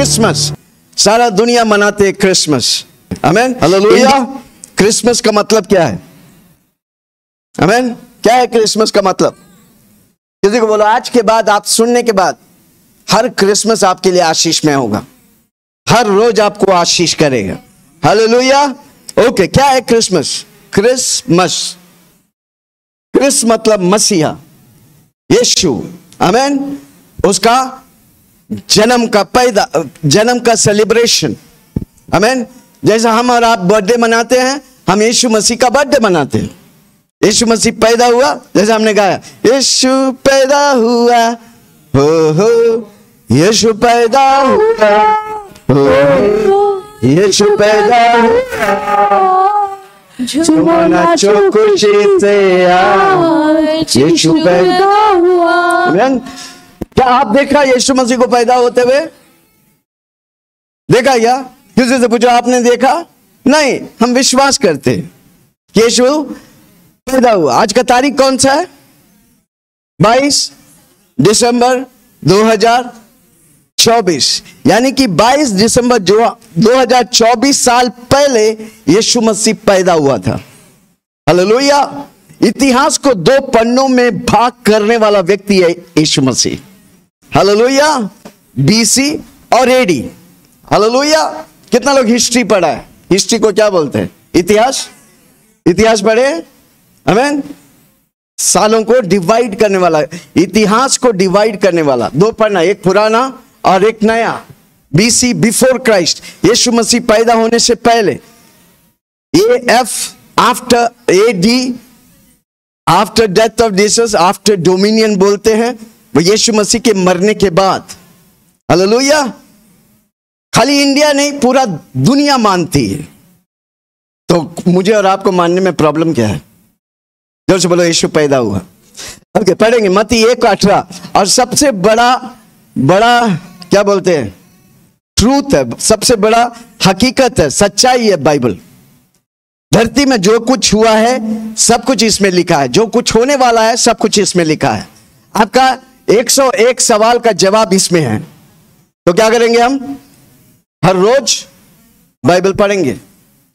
Christmas, सारा दुनिया मनाते हैं क्रिसमस। आमेन, हालेलुया। क्रिसमस का मतलब क्या है? आमेन, क्या है क्रिसमस का मतलब? किसी को बोलो आज के बाद, आप सुनने के बाद, हर क्रिसमस आपके लिए आशीषमय होगा, हर रोज आपको आशीष करेगा। हालेलुया। ओके, क्या है क्रिसमस? क्रिसमस, क्रिस मतलब मसीहा, यीशु। आमेन, उसका जन्म का सेलिब्रेशन। आमेन, जैसा हम और आप बर्थडे मनाते हैं, हम यीशु मसीह का बर्थडे मनाते हैं। यीशु मसीह पैदा हुआ, जैसे हमने गाया, यीशु पैदा हुआ, हो यीशु पैदा हुआ, हो यीशु पैदा हुआ, झूमो नाचो खुशी से यीशु पैदा हुआ। आमीन। क्या आप देखा यीशु मसीह को पैदा होते हुए? देखा क्या? किसी से पूछो, आपने देखा? नहीं, हम विश्वास करते हैं कि यीशु पैदा हुआ। आज का तारीख कौन सा है? 22 दिसंबर 2024, यानी कि 22 दिसंबर 2024 साल पहले यीशु मसीह पैदा हुआ था। हालेलुया। इतिहास को दो पन्नों में भाग करने वाला व्यक्ति है यीशु मसीह। हालेलुया। BC और AD। हालेलुया। कितना लोग हिस्ट्री पढ़ा है? हिस्ट्री को क्या बोलते हैं? इतिहास। इतिहास पढ़े? आमीन। सालों को डिवाइड करने वाला, इतिहास को डिवाइड करने वाला। दो पन्ना, एक पुराना और एक नया। BC बिफोर क्राइस्ट, यीशु मसीह पैदा होने से पहले। AF after, AD after death of Jesus, after dominion बोलते हैं, वो यीशु मसीह के मरने के बाद। हालेलुया। खाली इंडिया नहीं, पूरा दुनिया मानती है। तो मुझे और आपको मानने में प्रॉब्लम क्या है? जोर से बोलो, यीशु पैदा हुआ। ओके, पढ़ेंगे मत्ती 1:18। और सबसे बड़ा क्या बोलते हैं? ट्रूथ है, सबसे बड़ा हकीकत है, सच्चाई है बाइबल। धरती में जो कुछ हुआ है सब कुछ इसमें लिखा है, जो कुछ होने वाला है सब कुछ इसमें लिखा है। आपका 101 सवाल का जवाब इसमें है। तो क्या करेंगे हम? हर रोज बाइबल पढ़ेंगे।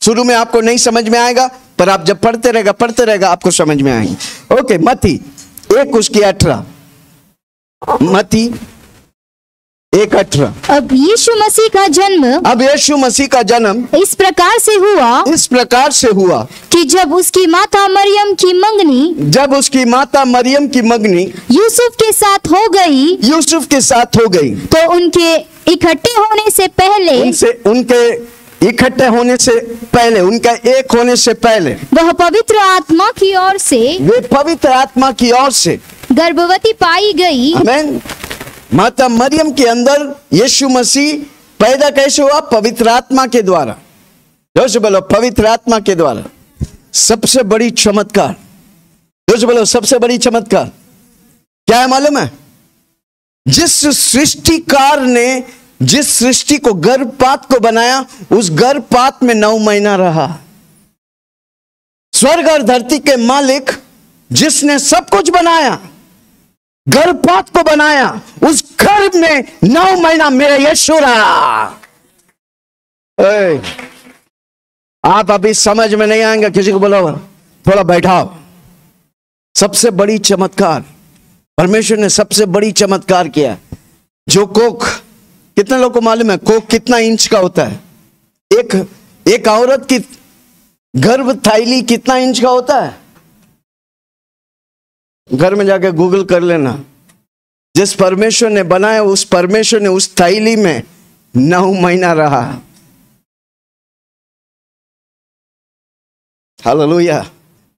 शुरू में आपको नहीं समझ में आएगा, पर आप जब पढ़ते रहेगा आपको समझ में आएंगे। ओके, मत्ती 1:18। मत्ती 1:18। अब यीशु मसीह का जन्म इस प्रकार से हुआ कि जब उसकी माता मरियम की मंगनी यूसुफ के साथ हो गई, तो उनके इकट्ठे होने से पहले, उनका एक होने से पहले वह पवित्र आत्मा की ओर से गर्भवती पाई गई। आमीन। माता मरियम के अंदर यीशु मसीह पैदा कैसे हुआ? पवित्र आत्मा के द्वारा। जोर से बोलो, पवित्र आत्मा के द्वारा। सबसे बड़ी चमत्कार, जोर से बोलो, सबसे बड़ी चमत्कार क्या है मालूम है? जिस सृष्टिकार ने जिस सृष्टि को, गर्भपात को बनाया, उस गर्भपात में 9 महीना रहा। स्वर्ग और धरती के मालिक जिसने सब कुछ बनाया, गर्भपात को बनाया, उस गर्भ में 9 महीना मेरा यीशु रहा। आप अभी समझ में नहीं आएंगे, किसी को बोलो थोड़ा बैठाओ। सबसे बड़ी चमत्कार, परमेश्वर ने सबसे बड़ी चमत्कार किया। जो कोख, कितने लोगों को मालूम है कोख कितना इंच का होता है? एक औरत की गर्भ थाइली कितना इंच का होता है? घर में जाकर गूगल कर लेना। जिस परमेश्वर ने बनाया, उस परमेश्वर ने उस थाइली में 9 महीना रहा। हालेलुया।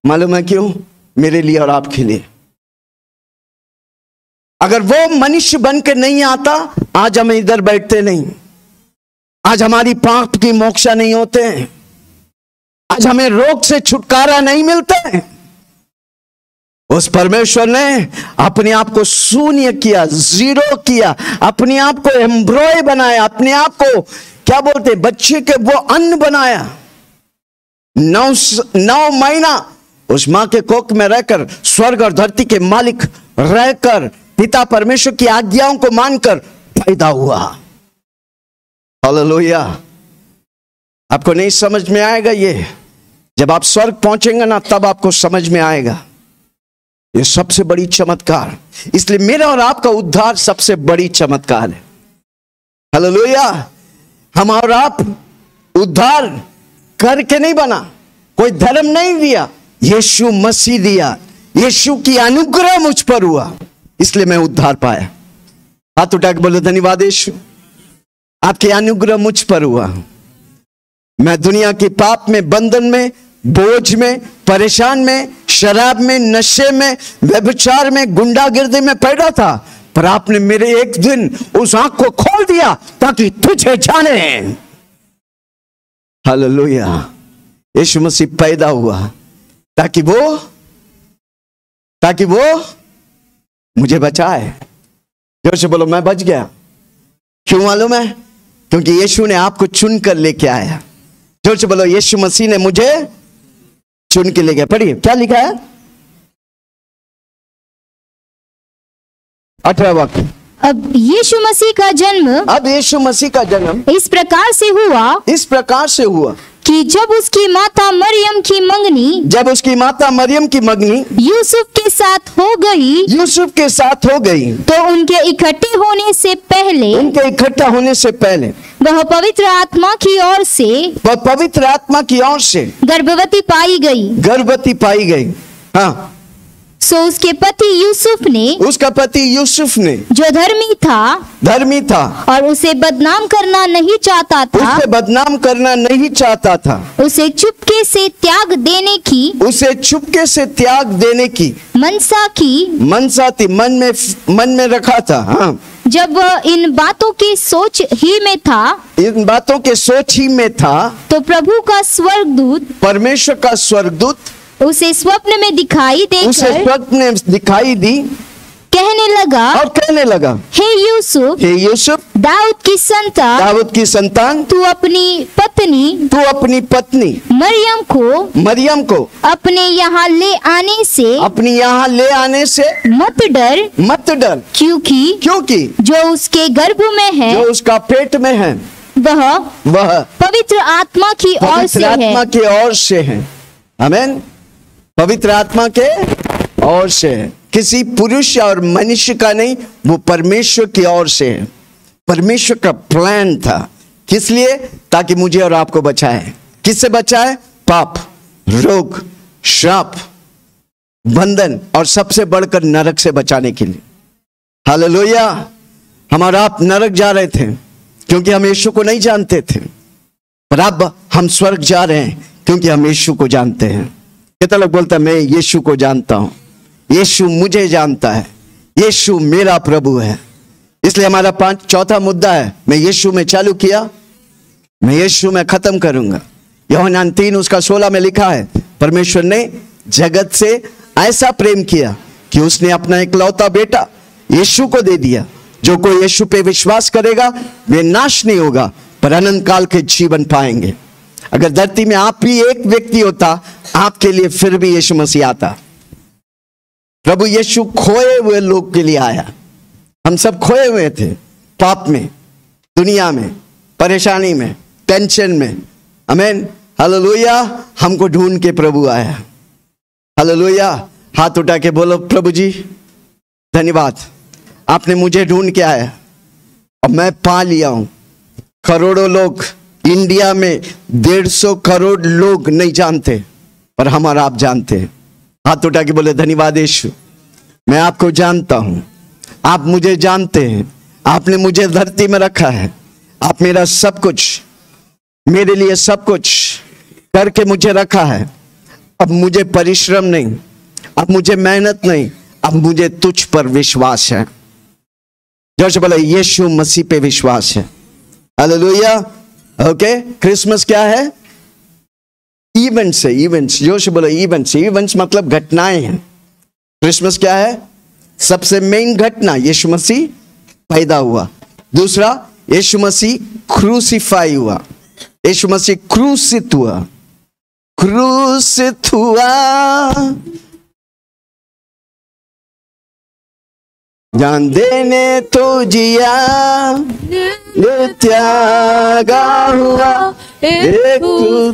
मालूम है क्यों? मेरे लिए और आपके लिए। अगर वो मनुष्य बनकर नहीं आता, आज हम इधर बैठते नहीं, आज हमारी पाप की मोक्षा नहीं होते हैं, आज हमें रोग से छुटकारा नहीं मिलता है। उस परमेश्वर ने अपने आप को शून्य किया, जीरो किया, अपने आप को एम्ब्रॉय बनाया, अपने आप को क्या बोलते, बच्चे के वो अन्न बनाया। 9 महीना उस मां के कोख में रहकर, स्वर्ग और धरती के मालिक रहकर, पिता परमेश्वर की आज्ञाओं को मानकर पैदा हुआ। हालेलुया। आपको नहीं समझ में आएगा ये, जब आप स्वर्ग पहुंचेंगे ना तब आपको समझ में आएगा। ये सबसे बड़ी चमत्कार, इसलिए मेरा और आपका उद्धार सबसे बड़ी चमत्कार है। हालेलुया। हम और आप उद्धार करके नहीं बना, कोई धर्म नहीं दिया, यीशु मसीह दिया। यीशु की अनुग्रह मुझ पर हुआ, इसलिए मैं उद्धार पाया। हाथ उठा के बोलो धन्यवाद यीशु, आपकी अनुग्रह मुझ पर हुआ। मैं दुनिया के पाप में, बंधन में, बोझ में, परेशान में, शराब में, नशे में, व्यभिचार में, गुंडागिर्दी में पड़ा था, पर आपने मेरे एक दिन उस आंख को खोल दिया ताकि तुझे जाने। हालेलुया। यीशु मसीह पैदा हुआ ताकि वो मुझे बचाए। जोर से बोलो मैं बच गया। क्यों मालूम है? क्योंकि यीशु ने आपको चुनकर लेके आया। जोर से बोलो यीशु मसीह ने मुझे चुन के ले गया। पढ़िए क्या लिखा है 18वां वाक्य। अब यीशु मसीह का जन्म इस प्रकार से हुआ कि जब उसकी माता मरियम की मंगनी यूसुफ के साथ हो गई तो उनके इकट्ठा होने से पहले वह पवित्र आत्मा की ओर से गर्भवती पाई गई। हाँ। सो उसका पति यूसुफ ने जो धर्मी था और उसे बदनाम करना नहीं चाहता था, उसे चुपके से त्याग देने की मनसा थी, मन में रखा था। हाँ। जब वह इन बातों के सोच ही में था तो प्रभु का स्वर्गदूत, परमेश्वर का स्वर्गदूत उसे स्वप्न में दिखाई दी, कहने लगा हे यूसुफ दाऊद की संतान तू अपनी पत्नी मरियम को अपने यहाँ ले आने से मत डर क्योंकि जो उसके गर्भ में है, जो उसका पेट में है, वह पवित्र आत्मा की ओर से है। आमीन। पवित्र आत्मा के ओर से है, किसी पुरुष और मनुष्य का नहीं, वो परमेश्वर की ओर से है। परमेश्वर का प्लान था, किस लिए? ताकि मुझे और आपको बचाए। किससे बचाए? पाप, रोग, श्राप, बंधन और सबसे बढ़कर नरक से बचाने के लिए। हालेलुया। हम और आप नरक जा रहे थे क्योंकि हम यीशु को नहीं जानते थे, पर अब हम स्वर्ग जा रहे हैं क्योंकि हम यीशु को जानते हैं। कितना लोग बोलता है मैं यीशु को जानता हूं, यीशु मुझे जानता है, यीशु मेरा प्रभु है। इसलिए हमारा चौथा मुद्दा है, मैं यीशु में चालू किया, मैं यीशु में खत्म करूंगा। यूहन्ना 3:16 में लिखा है, परमेश्वर ने जगत से ऐसा प्रेम किया कि उसने अपना इकलौता बेटा यीशु को दे दिया। जो कोई यीशु पे विश्वास करेगा वे नाश नहीं होगा पर अनंत काल के जीवन पाएंगे। अगर धरती में आप ही एक व्यक्ति होता, आपके लिए फिर भी यीशु मसीह आता। प्रभु यीशु खोए हुए लोग के लिए आया। हम सब खोए हुए थे, पाप में, दुनिया में, परेशानी में, टेंशन में। आमीन। हालेलुया। हमको ढूंढ के प्रभु आया। हालेलुया। हाथ उठा के बोलो प्रभु जी धन्यवाद, आपने मुझे ढूंढ के आया और मैं पा लिया हूं। करोड़ों लोग इंडिया में 150 करोड़ लोग नहीं जानते, पर हमारा आप जानते हैं। हाथ उठा के बोले धन्यवाद यीशु, मैं आपको जानता हूं, आप मुझे जानते हैं, आपने मुझे धरती में रखा है, आप मेरा सब कुछ, मेरे लिए सब कुछ करके मुझे रखा है। अब मुझे परिश्रम नहीं, अब मुझे मेहनत नहीं, अब मुझे तुझ पर विश्वास है। जोर से बोला यीशु मसीह पे विश्वास है। हालेलुया। ओके। क्रिसमस क्या है? इवेंट्स है, इवेंट्स। जोर से बोला इवेंट्स। इवेंट्स मतलब घटनाएं हैं। क्रिसमस क्या है? सबसे मेन घटना, यीशु मसीह पैदा हुआ। दूसरा, यीशु मसीह क्रूसीफाई हुआ, यीशु मसीह क्रूसित हुआ। जान देने तो जिया, ये त्यागा हुआ एक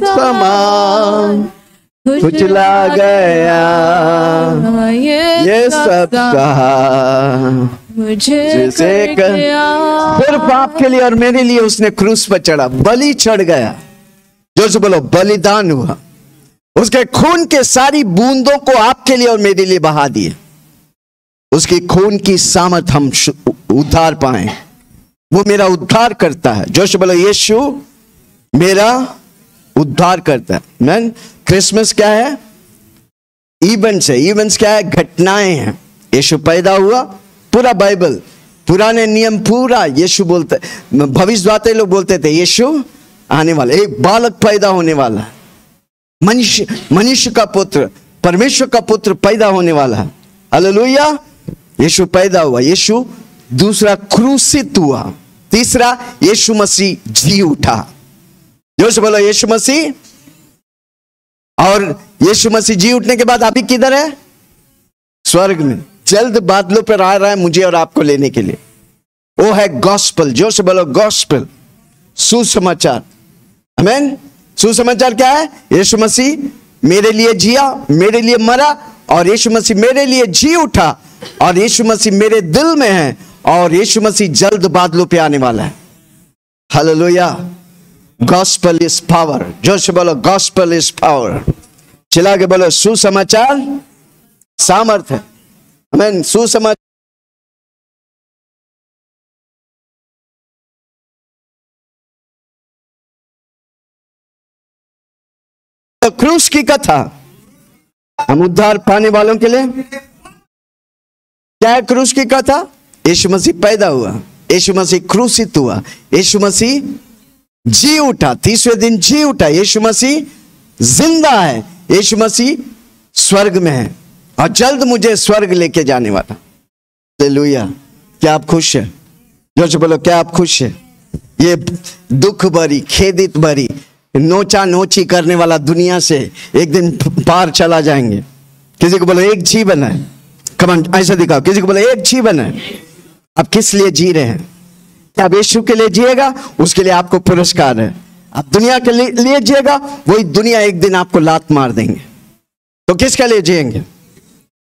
समान कुचला गया, ये सब कहा मुझे सिर्फ आपके लिए और मेरे लिए उसने क्रूस पर चढ़ा, बलि चढ़ गया। जो से बोलो बलिदान हुआ, उसके खून के सारी बूंदों को आपके लिए और मेरे लिए बहा दिए। उसकी खून की सामर्थ हम उद्धार पाए, वो मेरा उद्धार करता है। जो से बोलो यीशु मेरा उद्धार करता है। मैन क्रिसमस क्या है? इवेंट्स है। इवेंट्स क्या है? घटनाएं हैं। यीशु पैदा हुआ, पूरा बाइबल पुराने नियम पूरा यीशु बोलते, भविष्यवाणी लोग बोलते थे यीशु आने वाला, एक बालक पैदा होने वाला है, मनुष्य का पुत्र, परमेश्वर का पुत्र पैदा होने वाला है। हालेलुया। यीशु पैदा हुआ, यीशु दूसरा क्रूसित हुआ, तीसरा यीशु मसीह जी उठा। जो से बोलो यीशु मसीह। और यीशु मसीह जी उठने के बाद अभी किधर है? स्वर्ग में, जल्द बादलों पर आ रहा है मुझे और आपको लेने के लिए। वो है गॉस्पेल। जो से बोलो गॉस्पेल, सुसमाचार। आमीन। सुसमाचार क्या है? यीशु मसीह मेरे लिए जिया, मेरे लिए मरा, और यीशु मसीह मेरे लिए जी उठा, और यीशु मसीह मेरे दिल में है, और यीशु मसीह जल्द बादलों पे आने वाला है। हालेलुया। Gospel is power. जो से बोलो गॉस्पेल इज पावर। चिल्ला के बोलो सुसमाचार सामर्थ है। आमीन। सुसमाचार क्रूस की कथा हम उद्धार पाने वालों के लिए। क्या है क्रूस की कथा? यीशु मसीह पैदा हुआ, यीशु मसीह क्रूसित हुआ, यीशु मसीह जी उठा, तीसरे दिन जी उठा, यीशु मसीह जिंदा है, यीशु मसीह स्वर्ग में है, और जल्द मुझे स्वर्ग लेके जाने वाला। हालेलुया। क्या आप खुश हैं? जो से बोलो क्या आप खुश हैं? ये दुख भरी, खेदित भरी, नोचा नोची करने वाला दुनिया से एक दिन पार चला जाएंगे। किसी को बोलो एक जीवन है। कमान ऐसा दिखाओ, किसी को बोलो एक जीवन है। आप किस लिए जी रहे हैं? क्या आप यीशु के लिए जिएगा? उसके लिए आपको पुरस्कार है। आप दुनिया के लिए जिएगा, वही दुनिया एक दिन आपको लात मार देंगे। तो किसके लिए जिएंगे?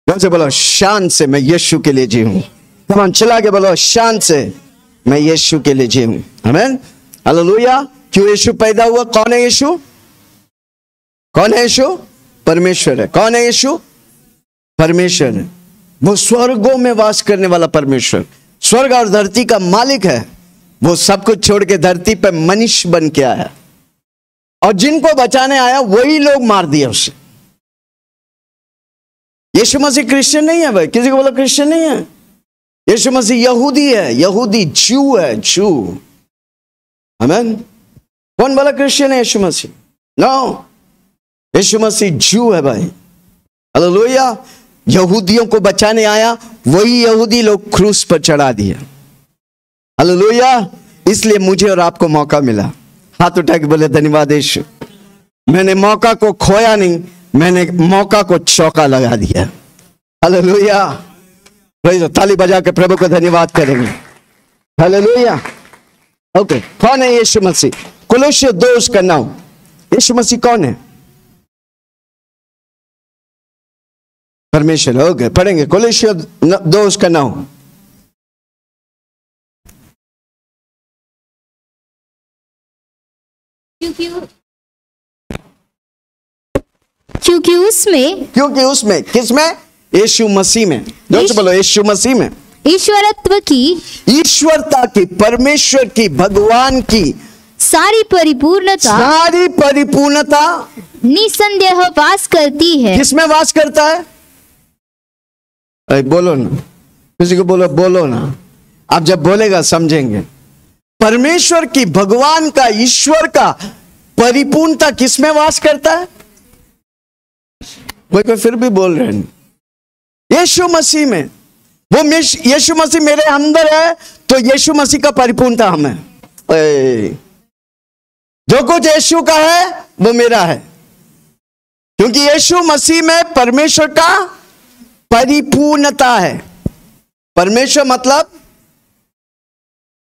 से बोलो शान से मैं यीशु के लिए जीऊं। कमान चला के बोलो शान से मैं यीशु के लिए जीऊं। आमीन। हालेलुया। क्यों यीशु पैदा हुआ? कौन है यीशु? कौन है यीशु? परमेश्वर है। कौन है यीशु? परमेश्वर है। वो स्वर्गों में वास करने वाला परमेश्वर, स्वर्ग और धरती का मालिक है। वो सब कुछ छोड़ के धरती पर मनुष्य बन के आया, और जिनको बचाने आया वही लोग मार दिए उसे। यीशु मसीह क्रिश्चियन नहीं है भाई। किसी को बोला क्रिश्चियन नहीं है। यीशु मसीह यहूदी है, यहूदी जू है, जू। आमीन। कौन बोला क्रिश्चियन है यीशु मसीह? नो, यीशु मसीह जू है भाई। हालेलुया। यहूदियों को बचाने आया, वही यहूदी लोग क्रूस पर चढ़ा दिया। हालेलुया। इसलिए मुझे और आपको मौका मिला। हाथ उठा के बोले धन्यवाद यीशु, मैंने मौका को खोया नहीं, मैंने मौका को चौका लगा दिया। हालेलुया। भाई ताली बजा के प्रभु को धन्यवाद करेंगे। हालेलुया। ओके, कौन है यीशु मसीह? कोलोसियों 2:9। यीशु मसीह कौन है? परमेश्वर। ओके, पढ़ेंगे कोलोसियों 2:9। क्योंकि उसमें किसमें? यीशु मसीह में। दोस्तों बोलो यीशु मसीह में ईश्वरत्व की, ईश्वरता की, परमेश्वर की, भगवान की सारी परिपूर्णता निसंदेह वास करती है। किसमें वास करता है? बोलो ना, किसी को बोलो ना। आप जब बोलेगा समझेंगे। परमेश्वर की, भगवान का, ईश्वर का परिपूर्णता किसमें वास करता है? कोई फिर भी बोल रहे हैं यीशु मसीह में। वो यीशु मसीह मेरे अंदर है, तो यीशु मसीह का परिपूर्णता हम है। जो कुछ यीशु का है वो मेरा है, क्योंकि यीशु मसीह में परमेश्वर का परिपूर्णता है। परमेश्वर मतलब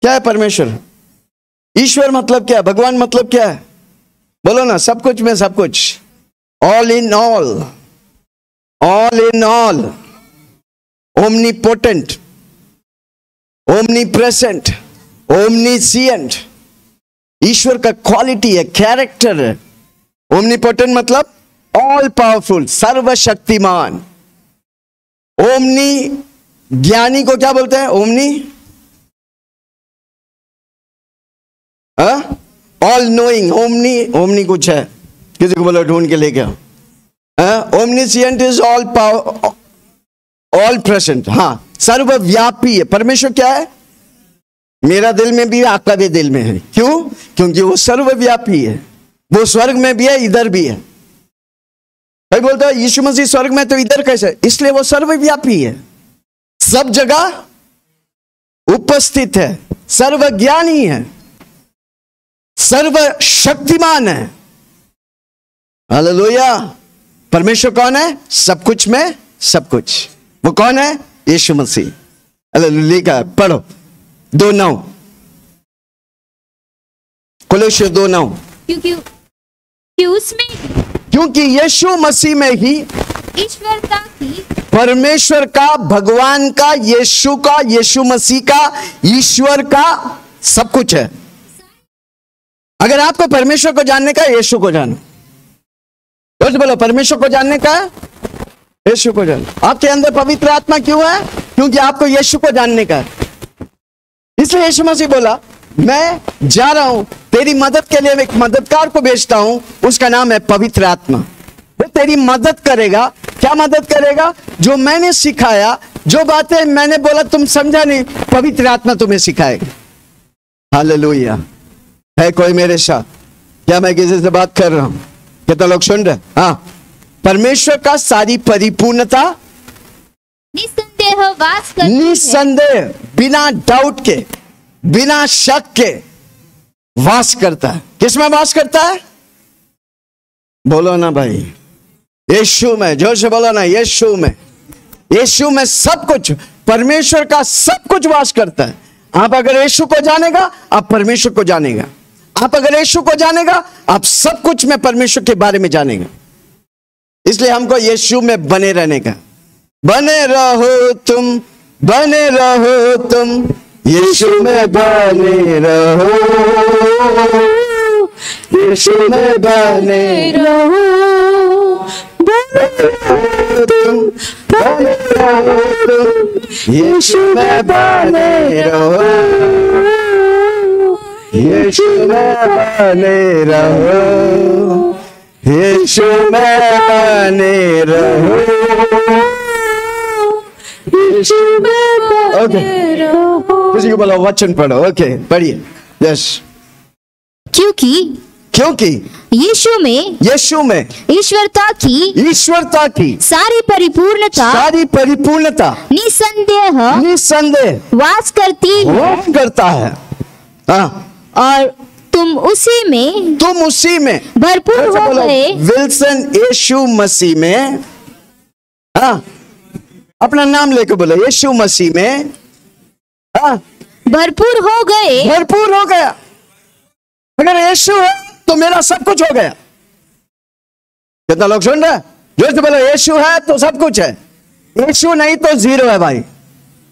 क्या है? परमेश्वर, ईश्वर मतलब क्या है? भगवान मतलब क्या है? बोलो ना, सब कुछ में सब कुछ, all in all, all in all, omnipotent, omnipresent, omniscient. ईश्वर का क्वालिटी है, कैरेक्टर है। ओमनीपोटेंट मतलब ऑल पावरफुल, सर्वशक्तिमान। ओमनी, ज्ञानी को क्या बोलते हैं? Omni, all knowing. Omni, omni कुछ है, किसी को बोलो ढूंढ के लेके आओ। Omniscient is all power, all present. हाँ, सर्वव्यापी है। परमेश्वर क्या है? मेरा दिल में भी है, आपका भी दिल में है। क्यों? क्योंकि वो सर्वव्यापी है। वो स्वर्ग में भी है, इधर भी है। भाई बोलता है यीशु मसीह स्वर्ग में, तो इधर कैसे? इसलिए वो सर्वव्यापी है, सब जगह उपस्थित है, सर्वज्ञानी है, सर्वशक्तिमान है। हालेलुया। परमेश्वर कौन है? सब कुछ में सब कुछ। वो कौन है? यीशु मसीह। हालेलुया। पढ़ो 2:9, कोलोसियों 2:9। क्योंकि यीशु मसीह में ही ईश्वरता की, परमेश्वर का, भगवान का, यीशु का, यीशु मसीह का, ईश्वर का सब कुछ है। अगर आपको परमेश्वर को जानने का, यीशु को जानो। तो बोलो, परमेश्वर को जानने का, यीशु को जानो। आपके अंदर पवित्र आत्मा क्यों है? क्योंकि आपको यीशु को जानने का है। इसलिए यीशु मसीह बोला, मैं जा रहा हूं, तेरी मदद के लिए एक मददगार को भेजता हूं, उसका नाम है पवित्र आत्मा। वो तेरी मदद करेगा। क्या मदद करेगा? जो मैंने सिखाया, जो बातें मैंने बोला तुम समझा नहीं, पवित्र आत्मा तुम्हें सिखाएगा। हालेलुया। है कोई मेरे साथ? क्या मैं किसी से बात कर रहा हूं? कितना लोग सुन रहे? हाँ, परमेश्वर का सारी परिपूर्णता निसंदेह वास करती है। निसंदेह, बिना डाउट के, बिना शक के वास करता है। किसमें वास करता है? बोलो ना भाई, यीशु में। जोर से बोलो ना, यीशु में। यीशु में सब कुछ, परमेश्वर का सब कुछ वास करता है। आप अगर यीशु को जानेगा, आप परमेश्वर को जानेगा। आप अगर यीशु को जानेगा, आप सब कुछ में परमेश्वर के बारे में जानेगा। इसलिए हमको यीशु में बने रहने का। बने रहो तुम, बने रहो तुम, यीशु में बने रहो, यीशु में बने रहो, बने रहो तुम, बने रहो तुम, यीशु में बने रहो, यीशु में बने रहो, यीशु में बने रहो, यीशु में बने रहो। किसी को बोलो वचन पढ़ो। ओके, पढ़िए। यस। क्योंकि यीशु में ईश्वरता की सारी परिपूर्णता निसंदेह वास करता है। हाँ, और तुम उसी में भरपूर हो गए। विल्सन, यीशु मसीह में। हाँ, अपना नाम लेकर बोलो, यीशु मसीह में। हाँ, भरपूर हो गए। भरपूर हो गया। अगर यीशु है तो मेरा सब कुछ हो गया। कितना लोग सुन रहे? जो से बोलो, यीशु है तो सब कुछ है, यीशु नहीं तो जीरो है भाई।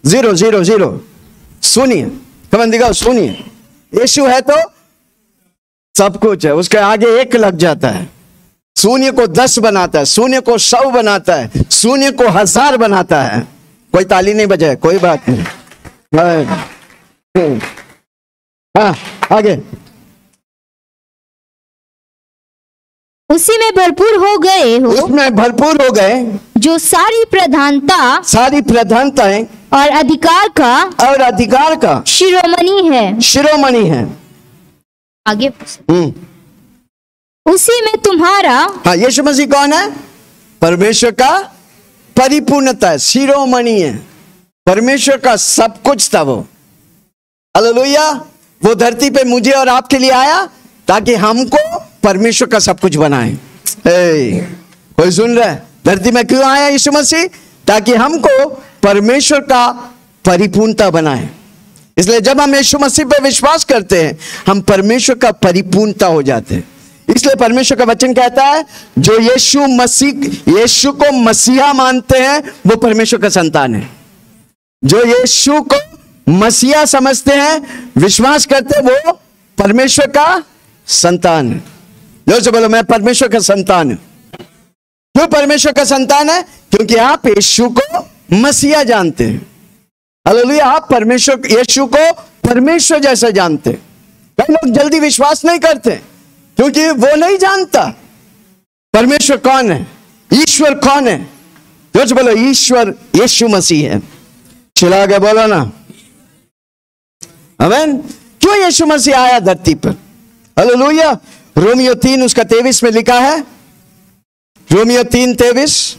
Zero zero zero. सुनिए, कमन दिखाओ, सुनिए। यीशु है तो सब कुछ है, उसके आगे एक लग जाता है। शून्य को 10 बनाता है, शून्य को 100 बनाता है, शून्य को 1000 बनाता है। कोई ताली नहीं बजाए, कोई बात नहीं। हाँ, आगे। उसी में भरपूर हो गए हो, उसमें भरपूर हो गए, जो सारी प्रधानताएं और अधिकार का शिरोमणि है। आगे उसी में तुम्हारा। हाँ, यीशु मसीह कौन है? परमेश्वर का परिपूर्णता है, शिरोमणि है, परमेश्वर का सब कुछ था वो। हालेलुया। वो धरती पे मुझे और आपके लिए आया ताकि हमको परमेश्वर का सब कुछ बनाए। कोई सुन रहा है? धरती में क्यों आया यीशु मसीह? ताकि हमको परमेश्वर का परिपूर्णता बनाए। इसलिए जब हम यीशु मसीह पे विश्वास करते हैं, हम परमेश्वर का परिपूर्णता हो जाते हैं। इसलिए परमेश्वर का वचन कहता है, जो यीशु को मसीहा मानते हैं वो परमेश्वर का संतान है। जो यीशु को मसीहा समझते हैं, विश्वास करते हैं, वो परमेश्वर का संतान है। जोर से बोलो, मैं परमेश्वर का संतान हूं। क्यों परमेश्वर का संतान है? क्योंकि आप यीशु को मसीहा जानते हैं। हालेलुया। आप यीशु को परमेश्वर जैसा जानते हैं। कई लोग जल्दी विश्वास नहीं करते क्योंकि वो नहीं जानता परमेश्वर कौन है, ईश्वर कौन है। जोर से बोलो, ईश्वर यीशु मसीह है। चिल्ला के बोलो ना, आमीन। क्यों यीशु मसीह आया धरती पर? हालेलुया। रोमियो 3 उसका 23 में लिखा है, रोमियो 3:23।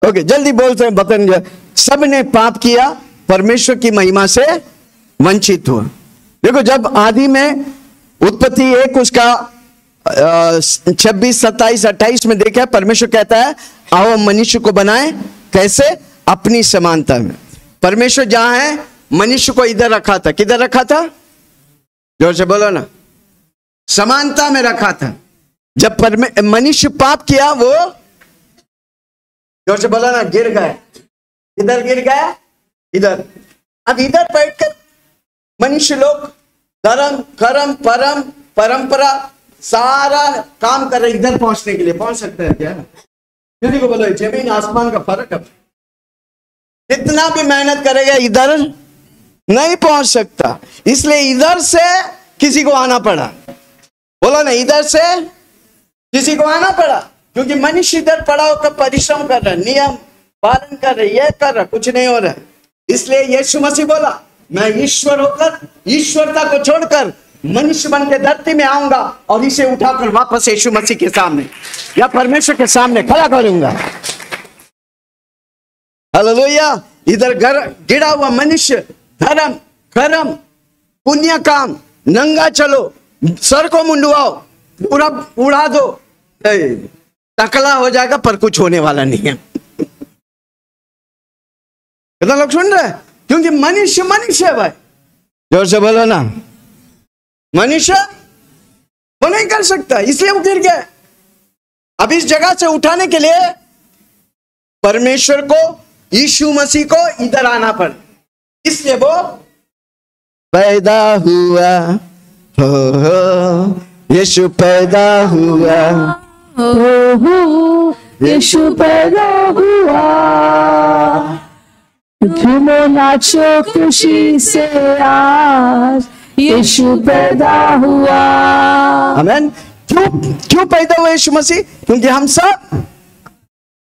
ओके, जल्दी बोलते हैं, बतन। सब ने पाप किया, परमेश्वर की महिमा से वंचित हुआ। देखो, जब आदि में उत्पत्ति 1 उसका 26, 27, 28 में देखा, परमेश्वर कहता है, आओ हम मनुष्य को बनाएं। कैसे? अपनी समानता में। परमेश्वर जहां है, मनुष्य को इधर रखा था। किधर रखा था? जोर से बोलो ना, समानता में रखा था। जब मनुष्य पाप किया, वो जोर से बोलो ना, गिर गए। इधर गिर गया, इधर। अब इधर बैठकर मनुष्य लोग धर्म, कर्म, परंपरा सारा काम कर रहे इधर पहुंचने के लिए। पहुंच सकते हैं क्या? किसी को बोलो, जमीन आसमान का फर्क है। कितना भी मेहनत करेगा, इधर नहीं पहुंच सकता। इसलिए इधर से किसी को आना पड़ा। बोलो ना, इधर से किसी को आना पड़ा, क्योंकि मनुष्य इधर पड़ा होकर परिश्रम कर रहा है, नियम पालन कर रहे, ये कर रहा, कुछ नहीं हो रहा है। इसलिए यीशु मसीह बोला, मैं ईश्वर होकर ईश्वरता को छोड़कर मनुष्य बन के धरती में आऊंगा और इसे उठाकर वापस यीशु मसीह के सामने या परमेश्वर के सामने खड़ा करूंगा। हालेलुया। इधर गिरा हुआ मनुष्य, धर्म, कर्म, पुण्य काम, नंगा चलो, सर को मुंडवाओ, पूरा उड़ा दो, टकला हो जाएगा, पर कुछ होने वाला नहीं है। कितना लोग सुन रहे हैं? क्योंकि मनुष्य है भाई। जोर से बोलो ना, मनुष्य वो नहीं कर सकता, इसलिए वो गिर गया। अब इस जगह से उठाने के लिए परमेश्वर को, यीशु मसीह को इधर आना पड़ा। इसलिए वो पैदा हुआ, हो यीशु पैदा हुआ, हो यीशु पैदा हुआ। झूमो नाचो खुशी से, आज यीशु पैदा हुआ। आमीन। क्यों पैदा हुआ यीशु मसीह? क्योंकि हम सब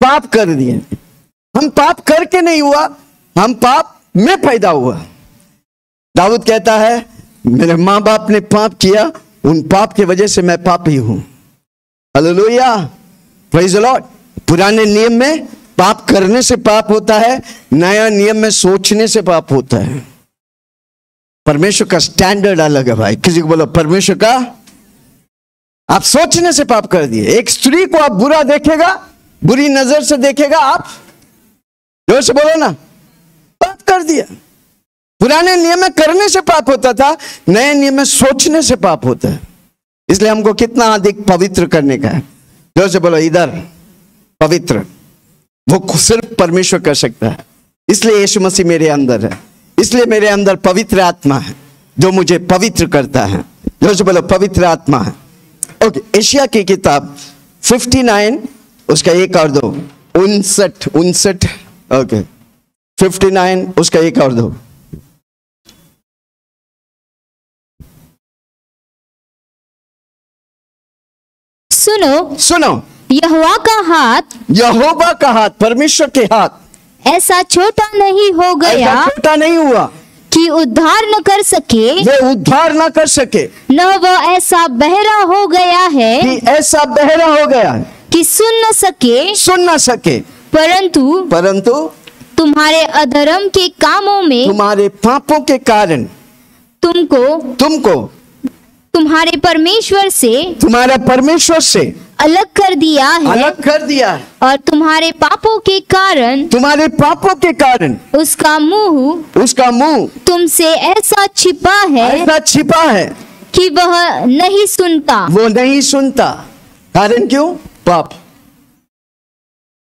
पाप कर दिए। हम पाप करके नहीं हुआ, हम पाप में पैदा हुआ। दाऊद कहता है, मेरे माँ बाप ने पाप किया, उन पाप की वजह से मैं पापी हूं। Hallelujah, praise the Lord. पुराने नियम में पाप करने से पाप होता है, नया नियम में सोचने से पाप होता है। परमेश्वर का स्टैंडर्ड अलग है भाई। किसी को बोलो, परमेश्वर का, आप सोचने से पाप कर दिए। एक स्त्री को आप बुरा देखेगा, बुरी नजर से देखेगा, आप जोर से बोलो ना, पाप कर दिया। पुराने नियम में करने से पाप होता था, नए नियम में सोचने से पाप होता है। इसलिए हमको कितना अधिक पवित्र करने का है। जोर से बोलो, इधर पवित्र वो सिर्फ परमेश्वर कर सकता है। इसलिए यीशु मसीह मेरे अंदर है, इसलिए मेरे अंदर पवित्र आत्मा है जो मुझे पवित्र करता है। जोर से बोलो, पवित्र आत्मा है। ओके, एशिया की किताब 59 उसका 1 और 2, 59 ओके 59 उसका 1 और 2। सुनो, यहोवा का हाथ, परमेश्वर के हाथ ऐसा छोटा नहीं हो गया, ऐसा छोटा नहीं हुआ कि उद्धार न कर सके, वे उद्धार न कर सके, न वह ऐसा बहरा हो गया है कि ऐसा बहरा हो गया है कि सुन न सके, परंतु तुम्हारे अधर्म के कामों में, तुम्हारे पापों के कारण तुमको तुम्हारे परमेश्वर से, तुम्हारा परमेश्वर से अलग कर दिया है, अलग कर दिया है, और तुम्हारे पापों के कारण, तुम्हारे पापों के कारण उसका मुंह तुमसे ऐसा छिपा है कि वह नहीं सुनता। वो नहीं सुनता। कारण क्यों? पाप।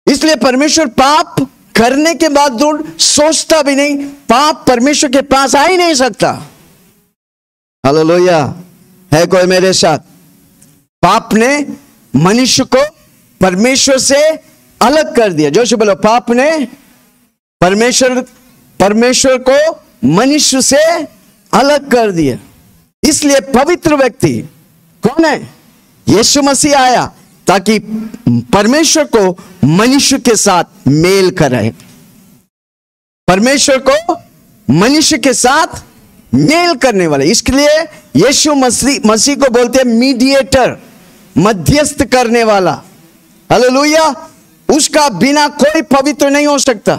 इसलिए परमेश्वर पाप करने के बाद सोचता भी नहीं। पाप परमेश्वर के पास आ ही नहीं सकता। हालेलुया। है कोई मेरे साथ? पाप ने मनुष्य को परमेश्वर से अलग कर दिया। जोश बोलो, पाप ने परमेश्वर को मनुष्य से अलग कर दिया। इसलिए पवित्र व्यक्ति कौन है? यीशु मसीह आया ताकि परमेश्वर को मनुष्य के साथ मेल कराए। परमेश्वर को मनुष्य के साथ मेल करने वाले। इसलिए यीशु मसीह को बोलते हैं मीडिएटर, मध्यस्थ करने वाला। हालेलुया। उसका बिना कोई पवित्र नहीं हो सकता।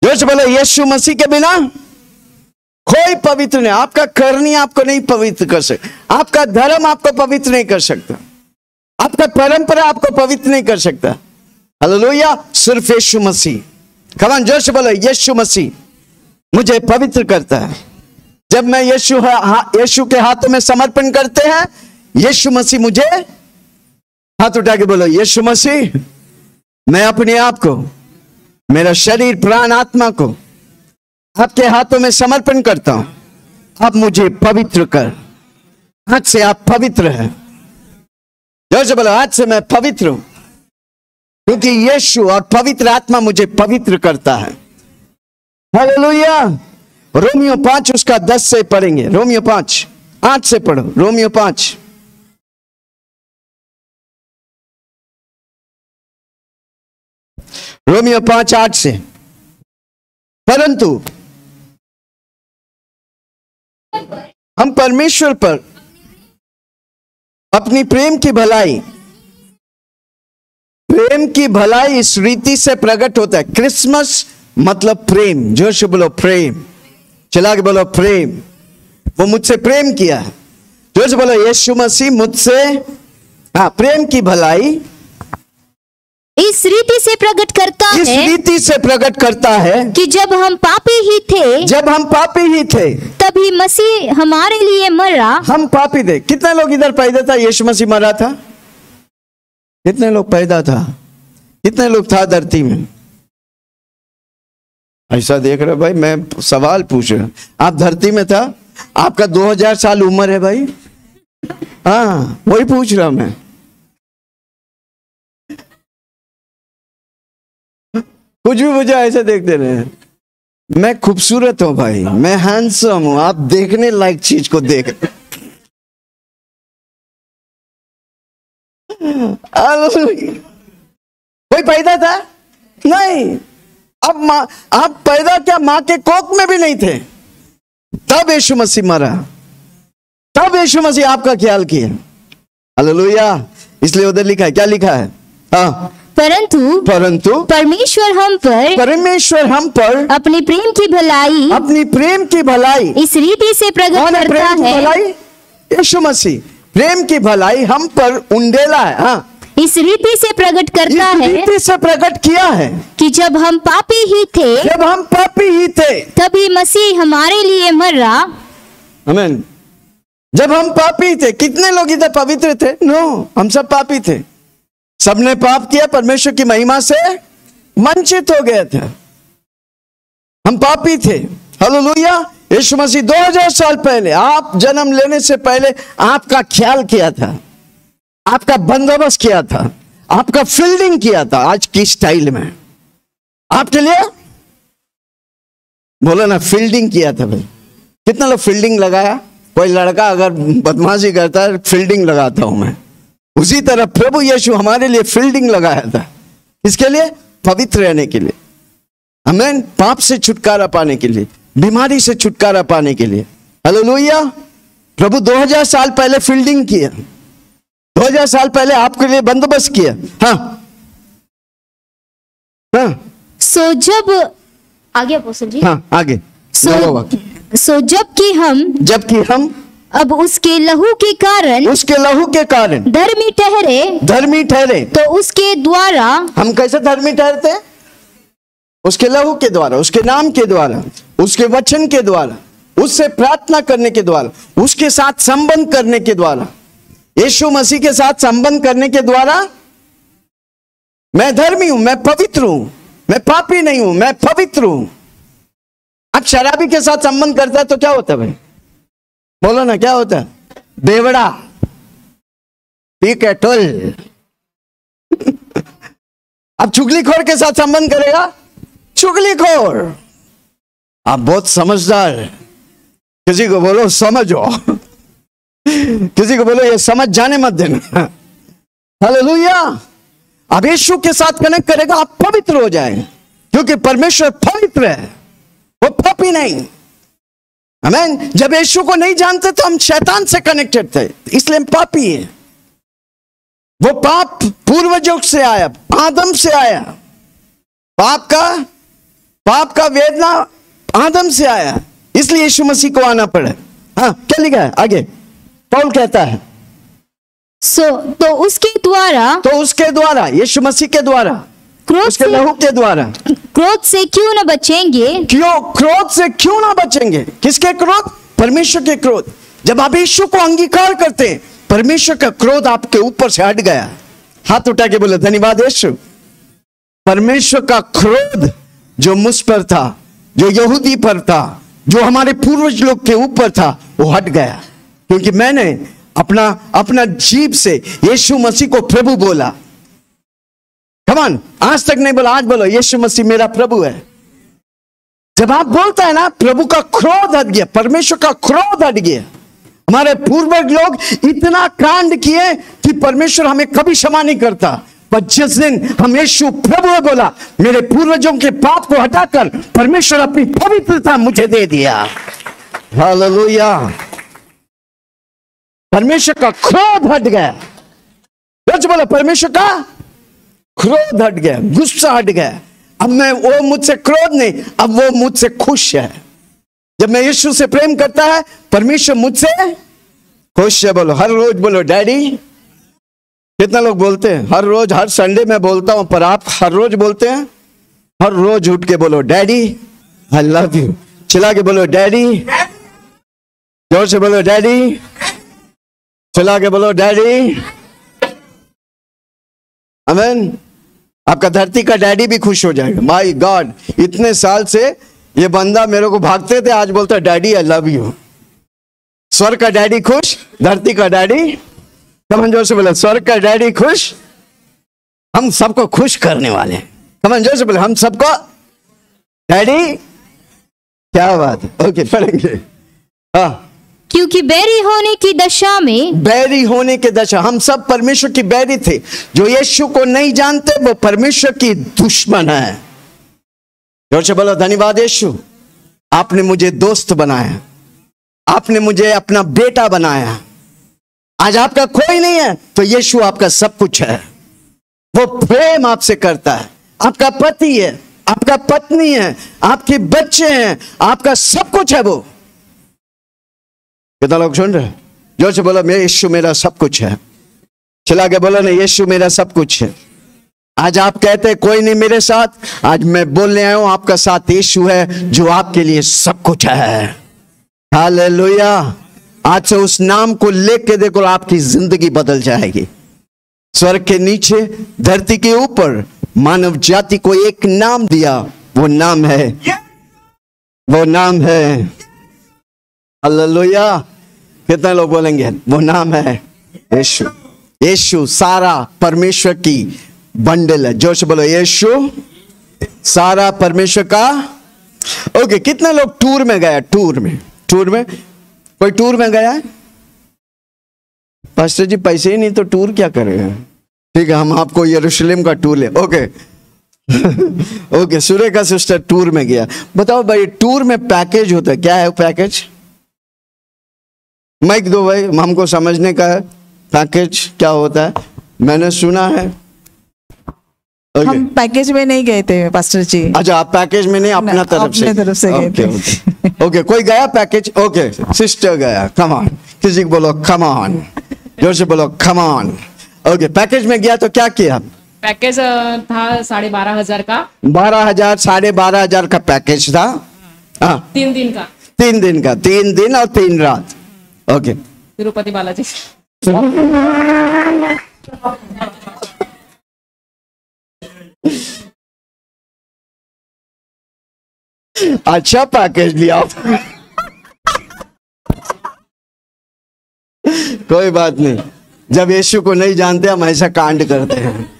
जो बोले, यीशु मसीह के बिना कोई पवित्र नहीं। आपका करनी आपको नहीं पवित्र कर सकता, आपका धर्म आपको पवित्र नहीं कर सकता, आपका परंपरा आपको पवित्र नहीं कर सकता। हालेलुया। सिर्फ यीशु मसीह। कमान जोश बोलो, यीशु मसीह मुझे पवित्र करता है। जब मैं यीशु के हाथों में समर्पण करते हैं, यीशु मसीह मुझे, हाथ उठा के बोलो, यीशु मसीह मैं अपने आप को, मेरा शरीर, प्राण, आत्मा को आपके हाथों में समर्पण करता हूं। अब मुझे पवित्र कर। आज से आप पवित्र हैं। जोर से बोलो, आज से मैं पवित्र हूं, क्योंकि यीशु और पवित्र आत्मा मुझे पवित्र करता है। हालेलुया। रोमियो 5 उसका 10 से पढ़ेंगे। रोमियो 5 8 से पढ़ो। रोमियो 5 8 से। परंतु हम परमेश्वर पर अपनी प्रेम की भलाई इस रीति से प्रकट होता है। क्रिसमस मतलब प्रेम। जोर से बोलो प्रेम। चला के बोलो प्रेम। वो मुझसे प्रेम किया है। जोर से बोलो, यीशु मसीह मुझसे प्रेम की भलाई इस रीति से प्रकट करता है कि जब हम पापी ही थे तभी मसीह हमारे लिए मरा। हम पापी थे। कितने लोग इधर पैदा था? यीशु मसीह मरा था। कितने लोग पैदा था? कितने लोग था धरती में? ऐसा देख रहे भाई, मैं सवाल पूछ रहा। आप धरती में था? आपका 2000 साल उम्र है भाई। हाँ, वही पूछ रहा मैं। कुछ भी मुझे ऐसे देखते रहे। मैं खूबसूरत हूं भाई, मैं हैंडसम हूं। आप देखने लायक चीज को देख। कोई पैदा था? नहीं। अब आप पैदा क्या मां के कोख में भी नहीं थे, तब यीशु मसीह मरा, तब यीशु मसीह आपका ख्याल किया। हालेलुया। इसलिए उधर लिखा है, क्या लिखा है? हाँ, परंतु परमेश्वर हम पर अपनी प्रेम की भलाई इस रीति से प्रकट करता है। यीशु मसीह प्रेम की भलाई हम पर उंडेला है। हाँ, इस रीति से प्रकट करता है, इस रीति से प्रकट किया है कि जब हम पापी ही थे तभी मसीह हमारे लिए मरा। आमीन। जब हम पापी थे। कितने लोग इधर पवित्र थे? नो, हम सब पापी थे। सबने पाप किया, परमेश्वर की महिमा से वंचित हो गए थे। हम पापी थे। हालेलुया। यीशु मसीह 2000 साल पहले, आप जन्म लेने से पहले आपका ख्याल किया था, आपका बंदोबस्त किया था, आपका फील्डिंग किया था। आज की स्टाइल में आपके लिए बोलो ना, फील्डिंग किया था भाई। कितना लोग फील्डिंग लगाया? कोई लड़का अगर बदमाशी करता है, फील्डिंग लगाता हूं मैं। उसी तरह प्रभु यीशु हमारे लिए फील्डिंग लगाया था। इसके लिए पवित्र रहने के लिए, आमीन। पाप से छुटकारा पाने के लिए, बीमारी से छुटकारा पाने के लिए। हालेलुया। प्रभु 2000 साल पहले फील्डिंग किया, 2000 साल पहले आपके लिए बंदोबस्त किया। हाँ, हाँ। सो जब आगे जी। हाँ, आगे। सो जबकि हम अब उसके लहू के कारण धर्मी ठहरे तो उसके द्वारा, हम कैसे धर्मी ठहरते हैं? उसके लहू के द्वारा, उसके नाम के द्वारा, उसके वचन के द्वारा, उससे प्रार्थना करने के द्वारा, उसके साथ संबंध करने के द्वारा, यीशु मसीह के साथ संबंध करने के द्वारा मैं धर्मी हूं, मैं पवित्र हूं, मैं पापी नहीं हूं, मैं पवित्र हूं। अब शराबी के साथ संबंध करता है तो क्या होता है भाई? बोलो ना, क्या होता है? बेवड़ा, पी के टोल। अब चुगलीखोर के साथ संबंध करेगा, चुगलीखोर। आप बहुत समझदार, किसी को बोलो समझो, किसी को बोलो ये समझ जाने मत देना। हालेलुया। अब यीशु के साथ कनेक्ट करेगा, आप पवित्र हो जाएंगे, क्योंकि परमेश्वर पवित्र है, वो पापी नहीं। आमीन। जब यीशु को नहीं जानते तो हम शैतान से कनेक्टेड थे, इसलिए हम पापी है। वो पाप पूर्वजों से आया, आदम से आया। पाप का वेदना आदम से आया, इसलिए यीशु मसीह को आना पड़ा। हाँ, क्या लिखा है आगे? पौल कहता है तो उसके द्वारा, यीशु मसीह के द्वारा, उसके लहू के द्वारा क्रोध से क्यों न बचेंगे? क्रोध से क्यों ना बचेंगे? किसके क्रोध? परमेश्वर के क्रोध। जब आप यीशु को अंगीकार करते हैं, परमेश्वर का क्रोध आपके ऊपर से हट गया। हाथ उठा के बोले धन्यवाद यीशु। परमेश्वर का क्रोध जो मुझ पर था, जो यहूदी पर था, जो हमारे पूर्वज लोग के ऊपर था, वो हट गया, क्योंकि मैंने अपना जीभ से यीशु मसीह को प्रभु बोला। कमान, आज तक नहीं बोला, आज बोलो यीशु मसीह मेरा प्रभु है। जब आप बोलता है ना, प्रभु का क्रोध हट गया, परमेश्वर का क्रोध हट गया। हमारे पूर्वज लोग इतना कांड किए कि परमेश्वर हमें कभी क्षमा नहीं करता, पर जिस दिन हम यीशु प्रभु बोला, मेरे पूर्वजों के पाप को हटाकर परमेश्वर अपनी पवित्रता मुझे दे दिया। हालेलुया। परमेश्वर का क्रोध हट गया। बोला परमेश्वर का क्रोध हट गया, गुस्सा हट गया। अब वो मुझसे क्रोध नहीं, अब वो मुझसे खुश है। जब मैं यीशु से प्रेम करता है, परमेश्वर मुझसे खुश है। बोलो हर रोज बोलो डैडी। कितना लोग बोलते हैं हर रोज? हर संडे मैं बोलता हूं, पर आप हर रोज बोलते हैं? हर रोज उठ के बोलो डैडी आई लव यू। चिल्ला के बोलो डैडी, जोर से बोलो डैडी, चिल्ला के बोलो डैडी। आमीन। आपका धरती का डैडी भी खुश हो जाएगा। माय गॉड, इतने साल से ये बंदा मेरे को भागते थे, आज बोलता है डैडी आई लव यू। स्वर्ग का डैडी खुश, धरती का डैडी, कमन जोर से बोले स्वर्ग का डैडी खुश, हम सबको खुश करने वाले हैं। कमन जोर से बोले हम सबको डैडी। क्या बात है। ओके, पढ़ेंगे। हाँ, क्योंकि बैरी होने की दशा में, बैरी होने की दशा, हम सब परमेश्वर की बैरी थे। जो यीशु को नहीं जानते वो परमेश्वर की दुश्मन है। जोर से बोलो धन्यवाद यीशु, आपने मुझे दोस्त बनाया, आपने मुझे अपना बेटा बनाया। आज आपका कोई नहीं है तो यीशु आपका सब कुछ है। वो प्रेम आपसे करता है, आपका पति है, आपका पत्नी है, आपके बच्चे हैं, आपका सब कुछ है वो। कितना लोग सुन रहे? जोर से बोलो मेरे यीशु मेरा सब कुछ है। चला के बोलो ना यीशु मेरा सब कुछ है। आज आप कहते हैं कोई नहीं मेरे साथ, आज मैं बोलने आया हूं आपका साथ यीशु है जो आपके लिए सब कुछ है। हालेलुया। आज से उस नाम को लेके देखो, आपकी जिंदगी बदल जाएगी। स्वर्ग के नीचे, धरती के ऊपर मानव जाति को एक नाम दिया, वो नाम है, वो नाम है हालेलुया। कितने लोग बोलेंगे वो नाम है यीशु। यीशु सारा परमेश्वर की बंडल है। जोर से बोलो यीशु सारा परमेश्वर का। ओके, कितने लोग टूर में गया? टूर में कोई टूर में गया है? पास्टर जी पैसे ही नहीं तो टूर क्या करेगा? ठीक है, हम आपको यरूशलेम का टूर ले। ओके ओके, सूर्य का सिस्टर टूर में गया। बताओ भाई, टूर में पैकेज होता है, क्या है पैकेज? माइक दो भाई, हमको समझने का है पैकेज क्या होता है। मैंने सुना है हम पैकेज में नहीं गए थे पास्टर जी। अच्छा, आप पैकेज में नहीं, अपना तरफ से गए थे। ओके, कोई गया पैकेज? ओके, सिस्टर गया। कम ऑन, किसी को बोलो कम ऑन, जोर से बोलो कम ऑन। ओके, पैकेज में गया तो क्या किया? पैकेज था 12,500 का। 12,000, 12,500 का पैकेज था। हाँ, 3 दिन का। 3 दिन का, 3 दिन और 3 रात। ओके, तिरुपति बालाजी। अच्छा पैकेज लिया। कोई बात नहीं, जब यीशु को नहीं जानते हम ऐसा कांड करते हैं,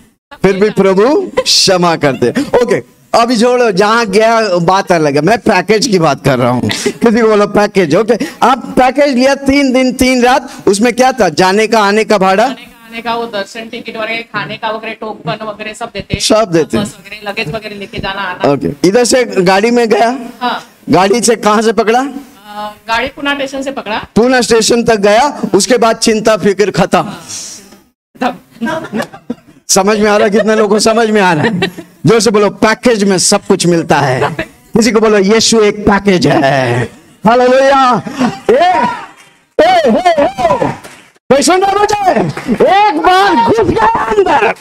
फिर भी प्रभु क्षमा करते हैं। ओके, अभी छोड़ो, जहां गया बात अलग है, मैं पैकेज की बात कर रहा हूँ। किसी को बोलो पैकेज। ओके, आप पैकेज लिया 3 दिन 3 रात, उसमें क्या था? जाने का, आने का भाड़ा, आने का वो दर्शन टिकट वगैरह, खाने का वगैरह, टोकन वगैरह सब देते, बस वगैरह, लगेज वगैरह लेके जाना आना। ओके, इधर से गाड़ी में गया। हाँ, गाड़ी से कहां से पकड़ा? गाड़ी पुणे स्टेशन से पकड़ा। पुणे स्टेशन तक गया, उसके बाद चिंता फिक्र खत्म। समझ में आ रहा है? कितने लोगों को समझ में आ रहा है? जोर से बोलो पैकेज में सब कुछ मिलता है। किसी को बोलो यीशु एक पैकेज है। हालेलुया। कोई सुन रहा मुझे? एक बार घुस गया अंदर,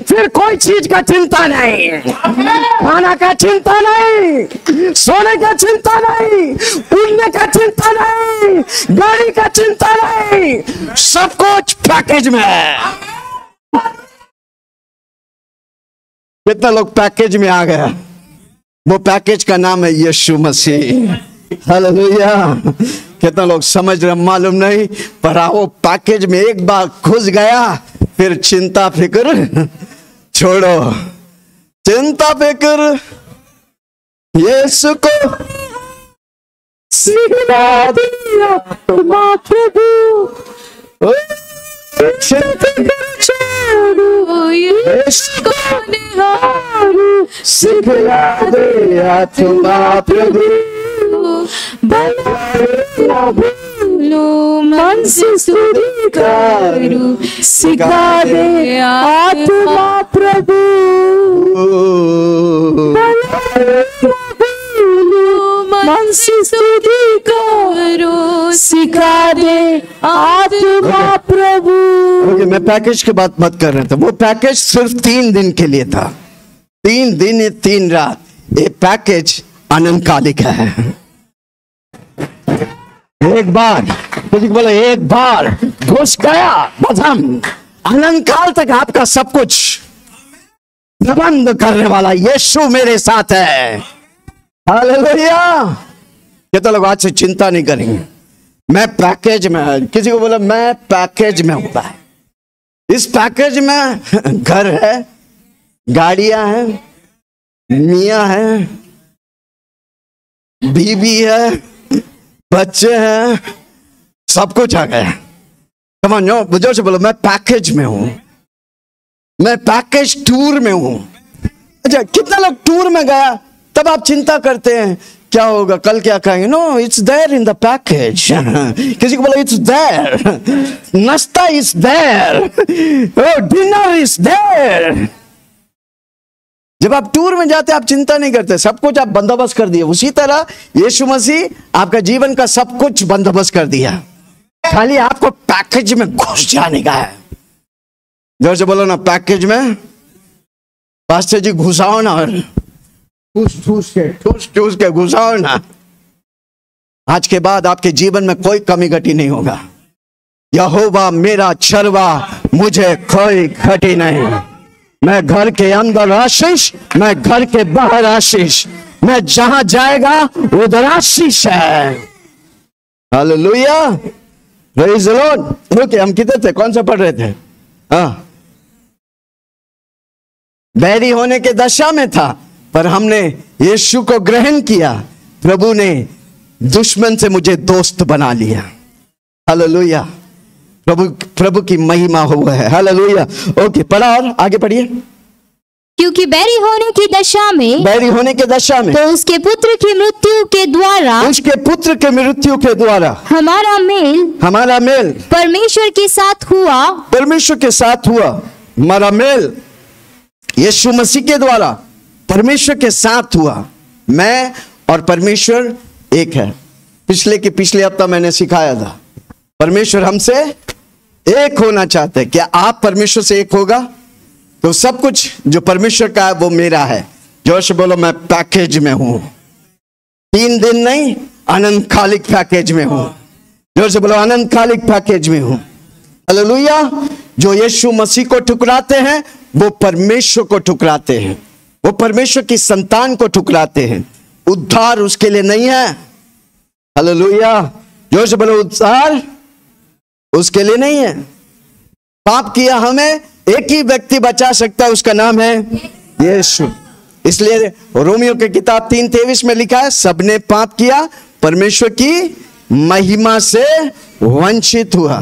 फिर कोई चीज का चिंता नहीं, खाना का चिंता नहीं, सोने का चिंता नहीं, उड़ने का चिंता नहीं, गाड़ी का चिंता नहीं, सब कुछ पैकेज में है। कितना लोग पैकेज में आ गया? वो पैकेज का नाम है यीशु मसीह। हालेलुया। कितना लोग समझ रहे मालूम नहीं, पर वो पैकेज में एक बार घुस गया, फिर चिंता फिक्र छोड़ो। चिंता फिक्र यीशु को सिखा दिया प्रभु। यीशु को निहारो, सिखा दिया प्रभु। मन से स्तुति करूं, सिखा दे आत्मा प्रभु। मन से स्तुति करूं, सिखा दे आत्मा प्रभु। मैं पैकेज की बात मत कर रहा था, वो पैकेज सिर्फ 3 दिन के लिए था। 3 दिन 3 रात। ये पैकेज अनंतकालिक है। एक बार बोला, एक बार घुस गया बस, हम अनंत काल तक आपका सब कुछ प्रबंध करने वाला यीशु मेरे साथ है। हालेलुया। कितने लोग आज से चिंता नहीं करेंगे? मैं पैकेज में। किसी को बोला मैं पैकेज में हूं। इस पैकेज में घर है, गाड़ियां हैं, मियां है, बीबी है, बच्चे हैं, सब कुछ आ गया। समझो, बुजुर्ग से बोलो मैं पैकेज में हूं, मैं पैकेज टूर में हूं। अच्छा, कितना लोग टूर में गया, तब आप चिंता करते हैं क्या होगा, कल क्या खाएंगे? No, it's there in the package. किसी को बोलो it's there, nashta is there, dinner is there. जब आप टूर में जाते आप चिंता नहीं करते, सब कुछ आप बंदोबस्त कर दिए। उसी तरह यीशु मसीह आपका जीवन का सब कुछ बंदोबस्त कर दिया, खाली आपको पैकेज में घुस जाने का है। जोर से बोलो ना पैकेज में। पास्टर जी घुसाओ ना, ठूस ठूस के घुसाओ ना। आज के बाद आपके जीवन में कोई कमी घटी नहीं होगा। यहोवा मेरा चरवा, मुझे कोई घटी नहीं। मैं घर के अंदर आशीष, मैं घर के बाहर आशीष, मैं जहां जाएगा उधर आशीष है। Hallelujah, praise the Lord. Okay, हम किधर थे? कौन सा पढ़ रहे थे? हाँ, बैरी होने के दशा में था, पर हमने यीशु को ग्रहण किया। प्रभु ने दुश्मन से मुझे दोस्त बना लिया। हालेलुया, प्रभु की महिमा हुआ है। हालेलुया। ओके, पढ़ा और आगे पढ़िए। क्योंकि बैरी होने की दशा में तो उसके पुत्र की मृत्यु के द्वारा हमारा मेल परमेश्वर के साथ हुआ। हमारा मेल यीशु मसीह के द्वारा परमेश्वर के साथ हुआ। मैं और परमेश्वर एक है। पिछले हफ्ता मैंने सिखाया था, परमेश्वर हमसे एक होना चाहते हैं। क्या आप परमेश्वर से एक होगा तो सब कुछ जो परमेश्वर का है वो मेरा है। जोर से बोलो, मैं पैकेज में हूं। 3 दिन नहीं, अनंतकालिक पैकेज में हूं। जोर से बोलो, अनंतकालिक पैकेज में हूं। हालेलुया। जो यीशु मसीह को ठुकराते हैं वो परमेश्वर को ठुकराते हैं, वो परमेश्वर की संतान को ठुकराते हैं। उद्धार उसके लिए नहीं है। हालेलुया। जोर से बोलो, उद्धार उसके लिए नहीं है। पाप किया हमें एक ही व्यक्ति बचा सकता है, उसका नाम है यीशु। इसलिए रोमियो की किताब 3:23 में लिखा है, सबने पाप किया, परमेश्वर की महिमा से वंचित हुआ।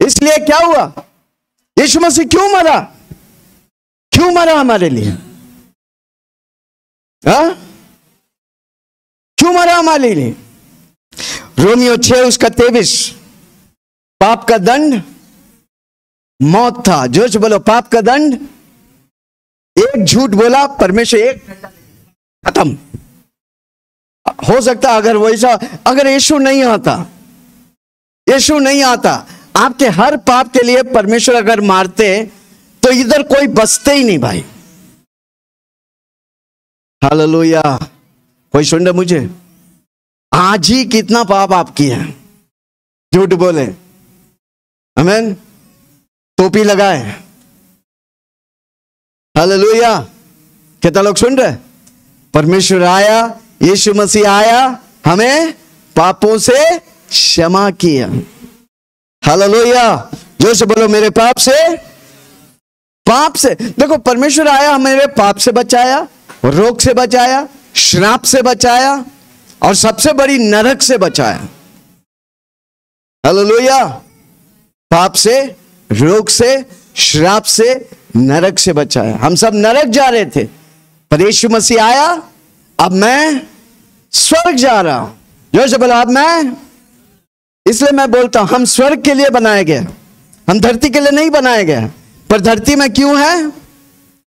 इसलिए क्या हुआ? यीशु मसीह क्यों मरा? क्यों मरा हमारे लिए? क्यों मरा हमारे लिए? रोमियो 6:23, पाप का दंड मौत था। जो बोलो, पाप का दंड, एक झूठ बोला परमेश्वर, एक खत्म। हो सकता अगर वैसा, अगर यीशु नहीं आता, यीशु नहीं आता, आपके हर पाप के लिए परमेश्वर अगर मारते तो इधर कोई बचते ही नहीं भाई। हालेलुया। कोई सुन रहा मुझे? आज ही कितना पाप आप किए हैं, झूठ बोले, आमीन, टोपी लगाए। हालेलुया। कितना लोग सुन रहे? परमेश्वर आया, यीशु मसीह आया, हमें पापों से क्षमा किया। हालेलुया। जोर से बोलो, मेरे पाप से, पाप से। देखो, परमेश्वर आया, मेरे पाप से बचाया, रोग से बचाया, श्राप से बचाया, और सबसे बड़ी नरक से बचाया। हालेलुया। पाप से, रोग से, श्राप से, नरक से बचाया। हम सब नरक जा रहे थे, पर यीशु मसीह आया, अब मैं स्वर्ग जा रहा हूं। जोर से बोला, अब मैं। इसलिए मैं बोलता हूं, हम स्वर्ग के लिए बनाए गए, हम धरती के लिए नहीं बनाए गए। पर धरती में क्यों है?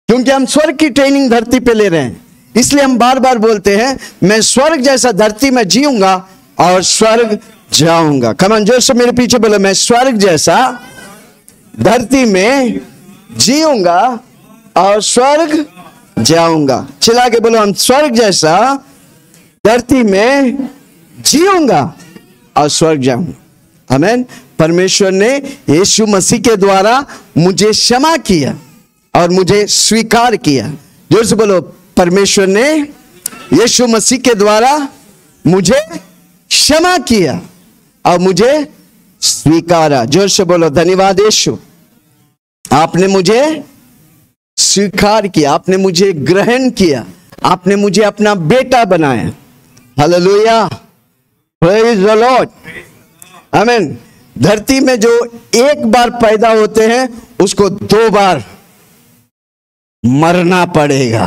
क्योंकि हम स्वर्ग की ट्रेनिंग धरती पे ले रहे हैं। इसलिए हम बार बार बोलते हैं, मैं स्वर्ग जैसा धरती में जीऊंगा और स्वर्ग जाऊंगा। कमान, जोर से मेरे पीछे बोलो, मैं स्वर्ग जैसा धरती में जीऊंगा और स्वर्ग जाऊंगा। चिल्ला के बोलो, हम स्वर्ग जैसा धरती में जीऊंगा और स्वर्ग जाऊंगा। आमीन। परमेश्वर ने यीशु मसीह के द्वारा मुझे क्षमा किया और मुझे स्वीकार किया। जोर से बोलो, परमेश्वर ने यीशु मसीह के द्वारा मुझे क्षमा किया और मुझे स्वीकारा। जोर से बोलो, धन्यवाद यीशु, आपने मुझे स्वीकार किया, आपने मुझे ग्रहण किया, आपने मुझे अपना बेटा बनाया। हालेलुया। Praise the Lord. आमीन। धरती में जो एक बार पैदा होते हैं उसको 2 बार मरना पड़ेगा।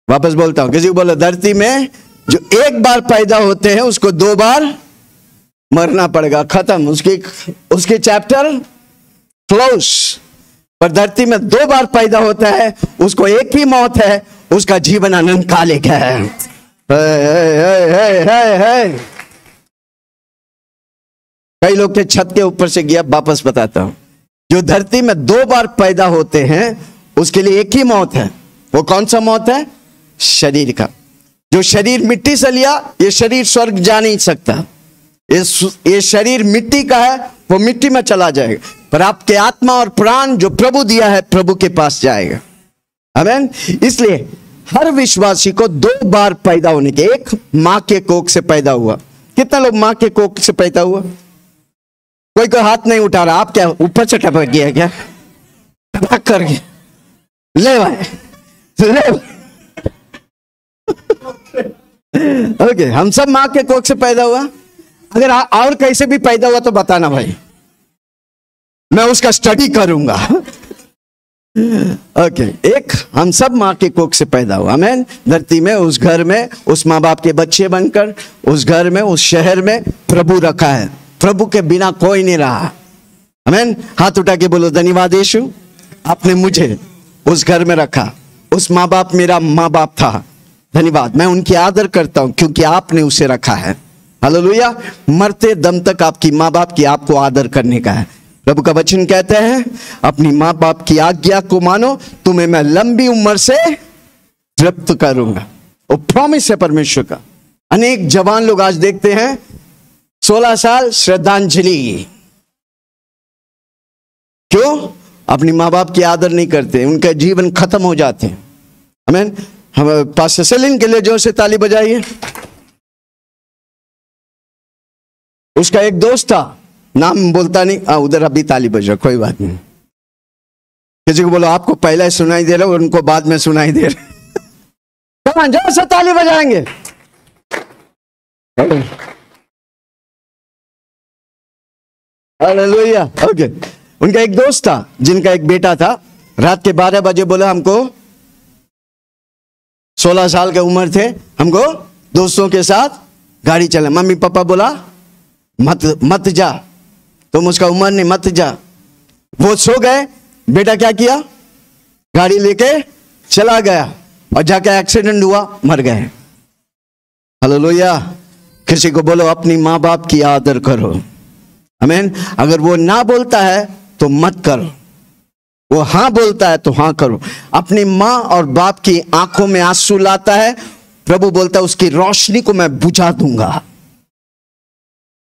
वापस बोलता हूं, किसी को बोलो, धरती में जो एक बार पैदा होते हैं उसको 2 बार मरना पड़ेगा। खत्म, उसके चैप्टर क्लोज। पर धरती में 2 बार पैदा होता है, उसको एक ही मौत है, उसका जीवन अनंतकालिक है। कई लोग के छत के ऊपर से गया, वापस बताता हूं। जो धरती में 2 बार पैदा होते हैं उसके लिए एक ही मौत है। वो कौन सा मौत है? शरीर का। जो शरीर मिट्टी से लिया, ये शरीर स्वर्ग जा नहीं सकता। ये शरीर मिट्टी का है, वो मिट्टी में चला जाएगा। पर आपके आत्मा और प्राण जो प्रभु दिया है, प्रभु के पास जाएगा। आमीन। इसलिए हर विश्वासी को 2 बार पैदा होने के, एक मां के कोख से पैदा हुआ। कितना लोग मां के कोख से पैदा हुआ? कोई हाथ नहीं उठा रहा। आप क्या ऊपर से टपक गया क्या? टपक करके ले भाई, ले। ओके, हम सब मां के कोख से पैदा हुआ। अगर और कैसे भी पैदा हुआ तो बताना भाई, मैं उसका स्टडी करूंगा। ओके, एक हम सब मां के कोख से पैदा हुआ। आमीन। धरती में, उस घर में, उस माँ बाप के बच्चे बनकर, उस घर में, उस शहर में प्रभु रखा है। प्रभु के बिना कोई नहीं रहा। आमीन। हाथ उठा के बोलो, धन्यवाद यीशु, आपने मुझे उस घर में रखा। उस माँ बाप मेरा माँ बाप था, धन्यवाद। मैं उनकी आदर करता हूं क्योंकि आपने उसे रखा है। हालेलुया। मरते दम तक आपकी माँ बाप की आपको आदर करने का है। प्रभु का वचन कहते हैं अपनी माँ बाप की आज्ञा को मानो, तुम्हें मैं लंबी उम्र से तृप्त करूंगा। वो प्रॉमिस है परमेश्वर का। अनेक जवान लोग आज देखते हैं 16 साल श्रद्धांजलि, क्यों? अपनी माँ बाप की आदर नहीं करते, उनका जीवन खत्म हो जाते हैं। आमीन। हम पास्टर सेलिन के लिए जोर से ताली बजाइए। उसका एक दोस्त था, नाम बोलता नहीं, उधर अभी ताली बजा, कोई बात नहीं। किसी को बोलो आपको पहले सुनाई दे रहा है, उनको बाद में सुनाई दे रहा है। जोर से ताली बजाएंगे। हालेलुया। ओके। उनका एक दोस्त था जिनका एक बेटा था, रात के 12 बजे बोला हमको, 16 साल की उम्र थे, हमको दोस्तों के साथ गाड़ी चला। मम्मी पापा बोला मत जा, तुम उसका उम्र नहीं, मत जा। वो सो गए, बेटा क्या किया, गाड़ी लेके चला गया और जाके एक्सीडेंट हुआ, मर गए। हालेलुया। किसी को बोलो अपनी माँ बाप की आदर करो। आमीन। अगर वो ना बोलता है तो मत करो, वो हाँ बोलता है तो हाँ करो। अपनी माँ और बाप की आंखों में आंसू लाता है, प्रभु बोलता है उसकी रोशनी को मैं बुझा दूंगा।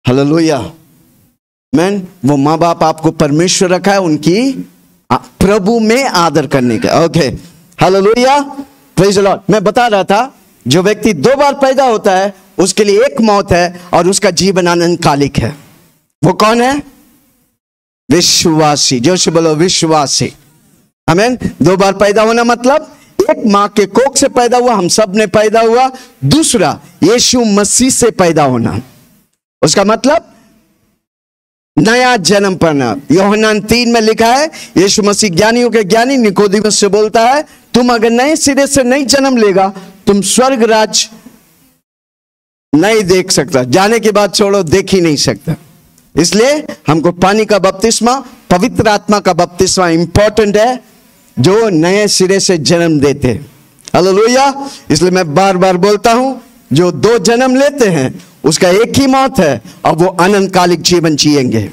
हालेलुया। आमीन। वो माँ बाप आपको परमेश्वर रखा है उनकी प्रभु में आदर करने का। Okay. Hallelujah. Praise the Lord. मैं बता रहा था जो व्यक्ति 2 बार पैदा होता है उसके लिए एक मौत है और उसका जीवन अनंतकालिक है। वो कौन है? विश्वासी। जो से बोलो विश्वासी। आमीन। 2 बार पैदा होना मतलब एक मां के कोख से पैदा हुआ, हम सब ने पैदा हुआ। दूसरा यीशु मसीह से पैदा होना, उसका मतलब नया जन्म पाना। यूहन्ना 3 में लिखा है यीशु मसीह ज्ञानियों के ज्ञानी निकोदेमुस से बोलता है तुम अगर नए सिरे से नहीं जन्म लेगा तुम स्वर्ग राज नहीं देख सकता, जाने के बाद छोड़ो देख ही नहीं सकता। इसलिए हमको पानी का बपतिस्मा, पवित्र आत्मा का बपतिस्मा इंपॉर्टेंट है जो नए सिरे से जन्म देते। हालेलुया। इसलिए मैं बार बार बोलता हूं जो 2 जन्म लेते हैं उसका एक ही मौत है और वो अनंतकालिक जीवन जिएंगे।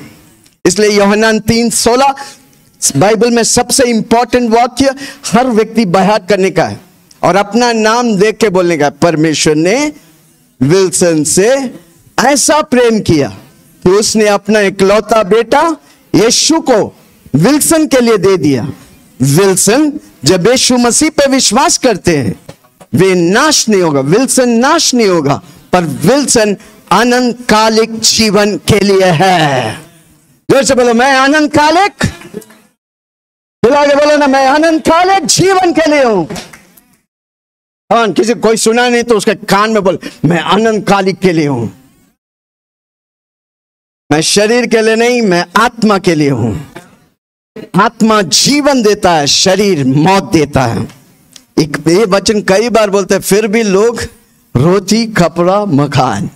इसलिए यूहन्ना 3:16 बाइबल में सबसे इंपॉर्टेंट वाक्य हर व्यक्ति बायात करने का है और अपना नाम देख के बोलने का। परमेश्वर ने विल्सन से ऐसा प्रेम किया कि उसने अपना इकलौता बेटा यीशु को विल्सन के लिए दे दिया। विल्सन जब यीशु मसीह पे विश्वास करते हैं वे नाश नहीं होगा, विल्सन नाश नहीं होगा, पर विल्सन अनंतकालिक जीवन के लिए है। जोर से बोलो मैं अनंतकालिक, आगे बोलो ना मैं अनंतकालिक जीवन के लिए हूं। हाँ, किसी कोई सुना नहीं तो उसके कान में बोल मैं अनंतकालिक के लिए हूं। मैं शरीर के लिए नहीं, मैं आत्मा के लिए हूं। आत्मा जीवन देता है, शरीर मौत देता है। एक ये वचन कई बार बोलते हैं, फिर भी लोग रोटी कपड़ा मकान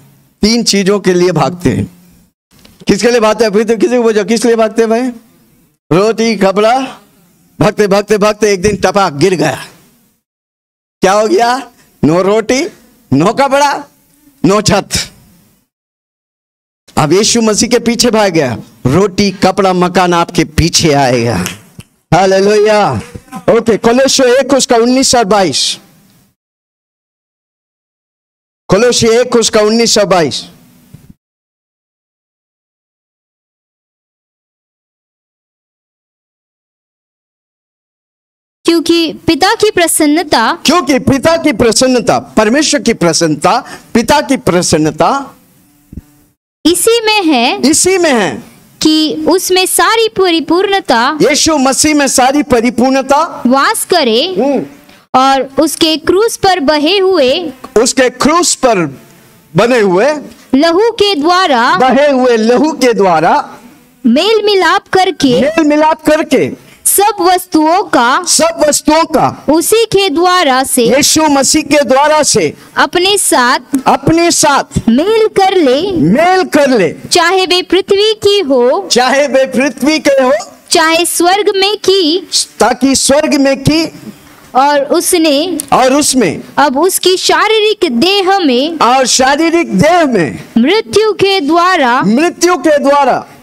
3 चीजों के लिए भागते हैं। किसके लिए भागते हैं? फिर तो किसी को पूछो किस लिए भागते हैं भाई? रोटी कपड़ा। भागते भागते भागते एक दिन टपाक गिर गया। क्या हो गया? नो रोटी, नो कपड़ा, नो छत। अब यीशु मसीह के पीछे भाग गया, रोटी कपड़ा मकान आपके पीछे आएगा। हालेलुया। ओके, कोलोसियों 1 उसका 19 और 22। कोलोसियों 1 उसका 19 और 22। क्योंकि पिता की प्रसन्नता, परमेश्वर की प्रसन्नता, पिता की प्रसन्नता इसी में है कि उसमें सारी परिपूर्णता, यीशु मसीह में सारी परिपूर्णता वास करे और उसके क्रूस पर बने हुए लहू के द्वारा मेल मिलाप करके सब वस्तुओं का उसी के द्वारा से, यीशु मसीह के द्वारा से अपने साथ मेल कर ले, चाहे वे पृथ्वी के हो, चाहे स्वर्ग में की, ताकि स्वर्ग में की और उसमें अब उसकी शारीरिक देह में मृत्यु के द्वारा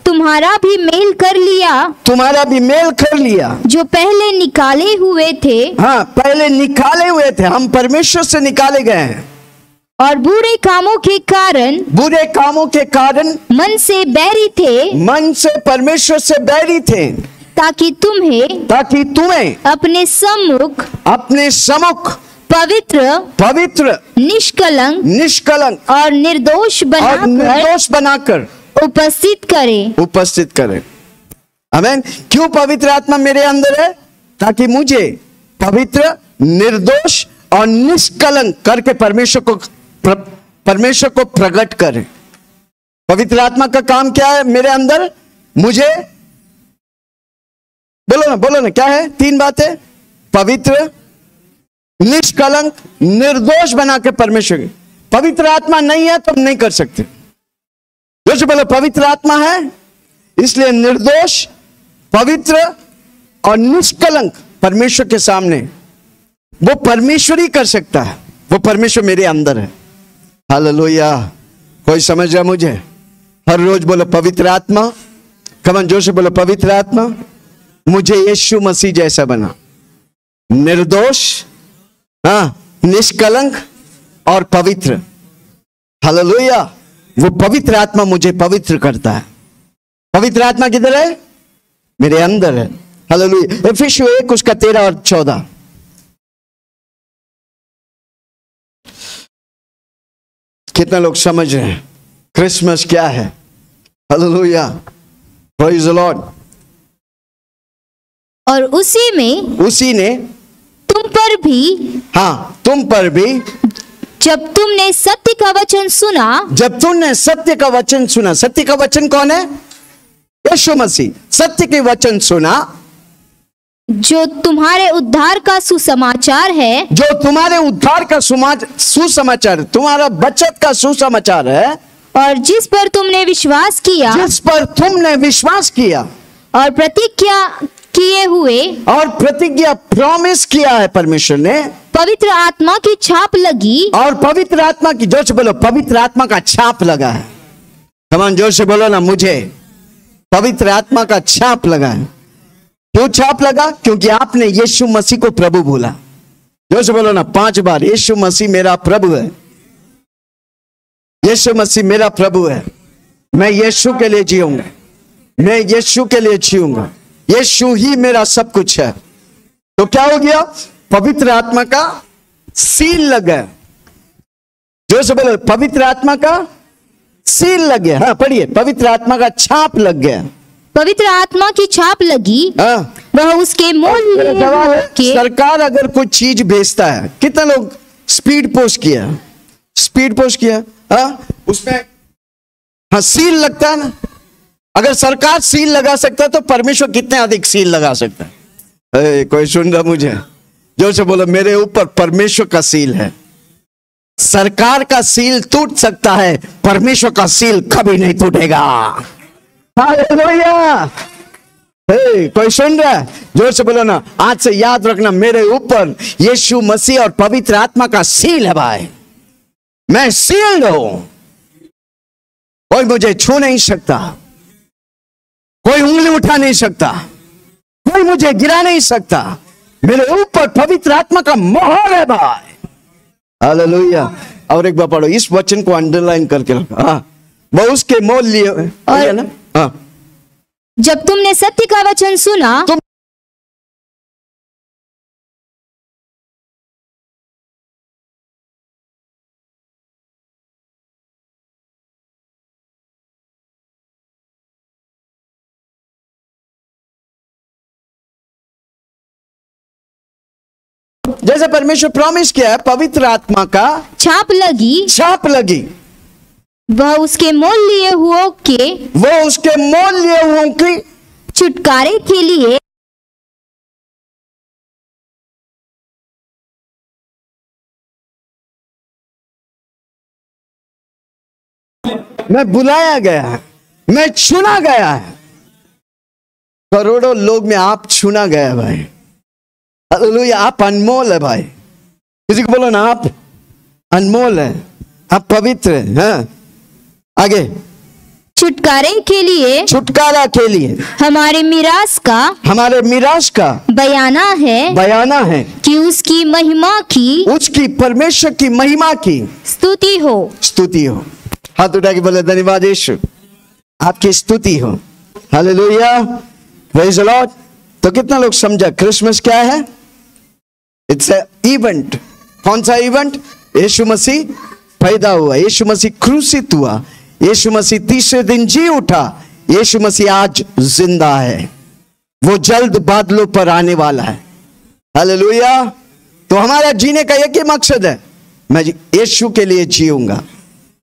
तुम्हारा भी मेल कर लिया जो पहले निकाले हुए थे। हाँ, पहले निकाले हुए थे, हम परमेश्वर से निकाले गए हैं। और बुरे कामों के कारण मन से परमेश्वर से बैरी थे, ताकि तुम्हें अपने सम्मुख पवित्र निष्कलंक और निर्दोष बनाकर उपस्थित करे। आमीन। क्यों पवित्र आत्मा मेरे अंदर है? ताकि मुझे पवित्र, निर्दोष और निष्कलंक करके परमेश्वर को प्रकट करे। पवित्र आत्मा का काम क्या है मेरे अंदर? मुझे बोलो ना क्या है? 3 बातें: पवित्र, निष्कलंक, निर्दोष बना के परमेश्वर की। पवित्र आत्मा नहीं है तो हम नहीं कर सकते। जो बोलो पवित्र आत्मा है, इसलिए निर्दोष, पवित्र और निष्कलंक परमेश्वर के सामने वो परमेश्वर ही कर सकता है। वो परमेश्वर मेरे अंदर है। हालेलुया। कोई समझ रहा मुझे? हर रोज बोलो पवित्र आत्मा। कमन जोर से बोलो पवित्र आत्मा मुझे यीशु मसीह जैसा बना, निर्दोष, निष्कलंक और पवित्र। हालेलुया। वो पवित्र आत्मा मुझे पवित्र करता है। पवित्र आत्मा किधर है? मेरे अंदर है। हालेलुया। इफिसियों 1 उसका 13 और 14। कितना लोग समझ रहे हैं क्रिसमस क्या है? हालेलुया। Praise the Lord. और उसी ने तुम पर भी जब तुमने सत्य का वचन सुना, सत्य का वचन कौन है? यीशु मसीह। सत्य के वचन सुना जो तुम्हारे उद्धार का सुसमाचार है, सुसमाचार, तुम्हारा बचत का सुसमाचार है, और जिस पर तुमने विश्वास किया और प्रतिज्ञा प्रॉमिस किया है परमेश्वर ने। पवित्र आत्मा की छाप लगी, और पवित्र आत्मा की, जोर से बोलो पवित्र आत्मा का छाप लगा है। कमान जोर से बोलो ना, मुझे पवित्र आत्मा का छाप लगा है। क्यों छाप लगा? क्योंकि आपने यीशु मसीह को प्रभु बोला। जोर से बोलो ना 5 बार, यीशु मसीह मेरा प्रभु है, यीशु मसीह मेरा प्रभु है। मैं यीशु के लिए जीऊंगा, मैं यीशु के लिए जीऊंगा, यीशु ही मेरा सब कुछ है। तो क्या हो गया? पवित्र आत्मा का सील लग गया। जोर से बोलो पवित्र आत्मा का सील लग गया। हाँ पढ़िए, पवित्र आत्मा का छाप लग गया। पवित्र आत्मा की छाप लगी, वह उसके मोल के। सरकार अगर कोई चीज भेजता है, कितना लोग स्पीड पोस्ट किया, उसमें सील लगता है ना। अगर सरकार सील लगा सकता है तो परमेश्वर कितने अधिक सील लगा सकता है? कोई सुन रहा मुझे? जोर से बोलो मेरे ऊपर परमेश्वर का सील है। सरकार का सील टूट सकता है, परमेश्वर का सील कभी नहीं टूटेगा। हालेलुया। कोई सुन रहा है? जोर से बोलो ना, आज से याद रखना मेरे ऊपर यीशु मसीह और पवित्र आत्मा का सील है। भाई मैं सील्ड हूं, कोई मुझे छू नहीं सकता, कोई उंगली उठा नहीं सकता, कोई मुझे गिरा नहीं सकता। मेरे ऊपर पवित्र आत्मा का मोहर है भाई। हालेलुया। और एक बार पढ़ो, इस वचन को अंडरलाइन करके रखो। वो उसके मोल लिए है ना। जब तुमने सत्य का वचन सुना, जैसे परमेश्वर प्रॉमिस किया है, पवित्र आत्मा का छाप लगी, वह उसके मोल लिए हुओं के छुटकारे के लिए मैं बुलाया गया है, मैं चुना गया है। करोड़ों लोग में आप चुना गया भाई। हालेलुया। आप अनमोल है भाई। किसी को बोलो ना, आप अनमोल है, आप पवित्र है। हाँ, आगे। छुटकारे के लिए, छुटकारा के लिए हमारे मिरास का बयाना है कि उसकी महिमा की, उसकी परमेश्वर की महिमा की स्तुति हो। हाथ उठा के बोले धन्यवाद यीशु, आपकी स्तुति हो। Hallelujah, praise the Lord. तो कितना लोग समझा क्रिसमस क्या है? It's a event. कौन सा इवेंट? यीशु मसीह पैदा हुआ, यीशु मसीह क्रूसित हुआ, यीशु मसीह तीसरे दिन जी उठा, यीशु मसीह आज जिंदा है, वो जल्द बादलों पर आने वाला है। हालेलुया। तो हमारा जीने का एक ही मकसद है, मैं यीशु के लिए जीऊंगा,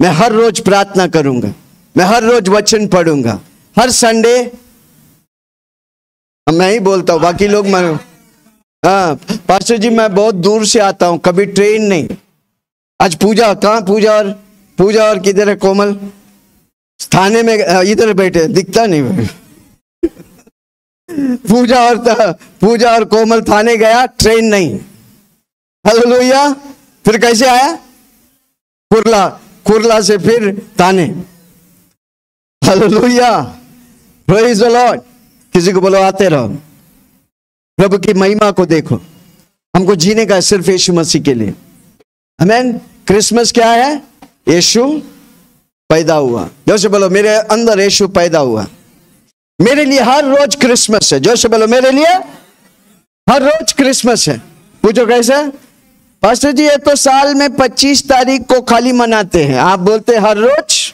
मैं हर रोज प्रार्थना करूंगा, मैं हर रोज वचन पढ़ूंगा, हर संडे मैं ही बोलता हूं, बाकी लोग हाँ पास्टर जी मैं बहुत दूर से आता हूं, कभी ट्रेन नहीं। आज पूजा, कहाँ पूजा और किधर है कोमल? थाने में इधर बैठे, दिखता नहीं। पूजा और कोमल थाने गया, ट्रेन नहीं। हालेलुया। फिर कैसे आया? कुर्ला से फिर Thane. Hallelujah, praise the Lord. किसी को बोलो आते रहो, प्रभु की महिमा को देखो। हमको जीने का सिर्फ यीशु मसीह के लिए। आमीन। क्रिसमस क्या है? यीशु पैदा हुआ। जोर बोलो मेरे अंदर यीशु पैदा हुआ। मेरे लिए हर रोज क्रिसमस है। जोर बोलो मेरे लिए हर रोज क्रिसमस है। पूछो कैसे? पास्टर जी ये तो साल में 25 तारीख को खाली मनाते हैं, आप बोलते हैं हर रोज।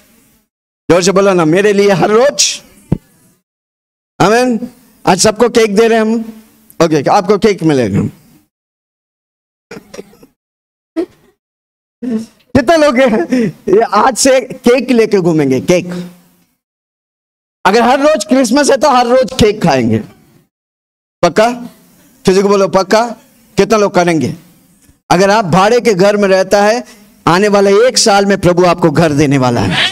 जोर से बोलो ना, मेरे लिए हर रोज। आमीन। आज सबको केक दे रहे हैं हम। ओके, आपको केक मिलेगा। कितने लोग आज से केक लेके घूमेंगे? केक, अगर हर रोज क्रिसमस है तो हर रोज केक खाएंगे। पक्का? किसी को बोलो पक्का। कितना लोग करेंगे? अगर आप भाड़े के घर में रहता है, आने वाले 1 साल में प्रभु आपको घर देने वाला है।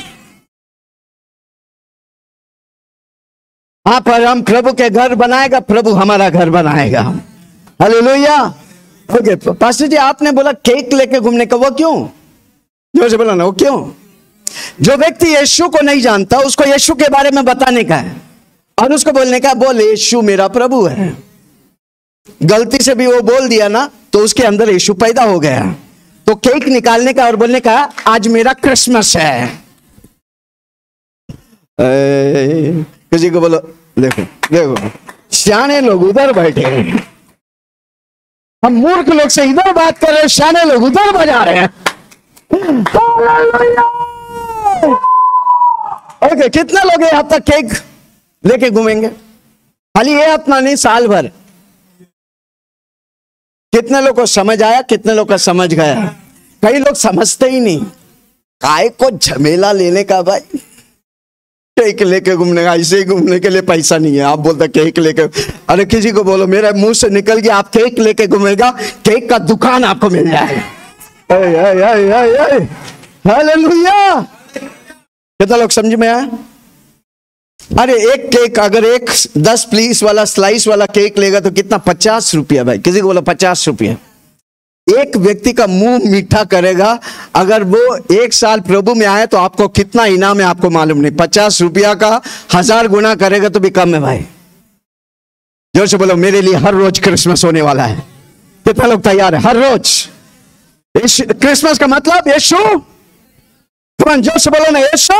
आप और हम प्रभु के घर बनाएगा, प्रभु हमारा घर बनाएगा। हालेलुया। ओके पास्टर जी आपने बोला केक लेके घूमने का, वो क्यों? जोर से बोला ना, वो क्यों? जो व्यक्ति यीशु को नहीं जानता उसको यीशु के बारे में बताने का है और उसको बोलने का, बोल यीशु मेरा प्रभु है। गलती से भी वो बोल दिया ना तो उसके अंदर यीशु पैदा हो गया। तो केक निकालने का और बोलने का आज मेरा क्रिसमस है। किसी को बोलो देखो सियाने लोग उधर बैठे हैं, हम मूर्ख लोग से इधर बात कर रहे हैं, सियाने लोग उधर बजा रहे हैं। ओके, कितना लोग यहाँ तक केक लेके घूमेंगे? खाली ये अपना नहीं, साल भर। कितने लोग को समझ आया, कितने लोग का समझ गया? कई लोग समझते ही नहीं। काय को झमेला लेने का भाई, केक लेके घूमने का, ऐसे ही घूमने के लिए पैसा नहीं है। आप बोलते केक लेके, अरे किसी को बोलो मेरे मुंह से निकल गया आप केक लेके घूमेगा, केक का दुकान आपको मिल जाएगा। हालेलुया। कितना लोग समझ में आया? अरे एक केक, अगर एक 10 पीस वाला स्लाइस वाला केक लेगा तो कितना? 50 रुपया भाई। किसी को बोला 50 रुपया। एक व्यक्ति का मुंह मीठा करेगा, अगर वो 1 साल प्रभु में आए तो आपको कितना इनाम है आपको मालूम नहीं। 50 रुपया का 1000 गुना करेगा तो भी कम है भाई। जोर से बोलो मेरे लिए हर रोज क्रिसमस होने वाला है। कितना लोग तैयार है? हर रोज क्रिसमस का मतलब यीशु। जोर से बोलो ना यीशु।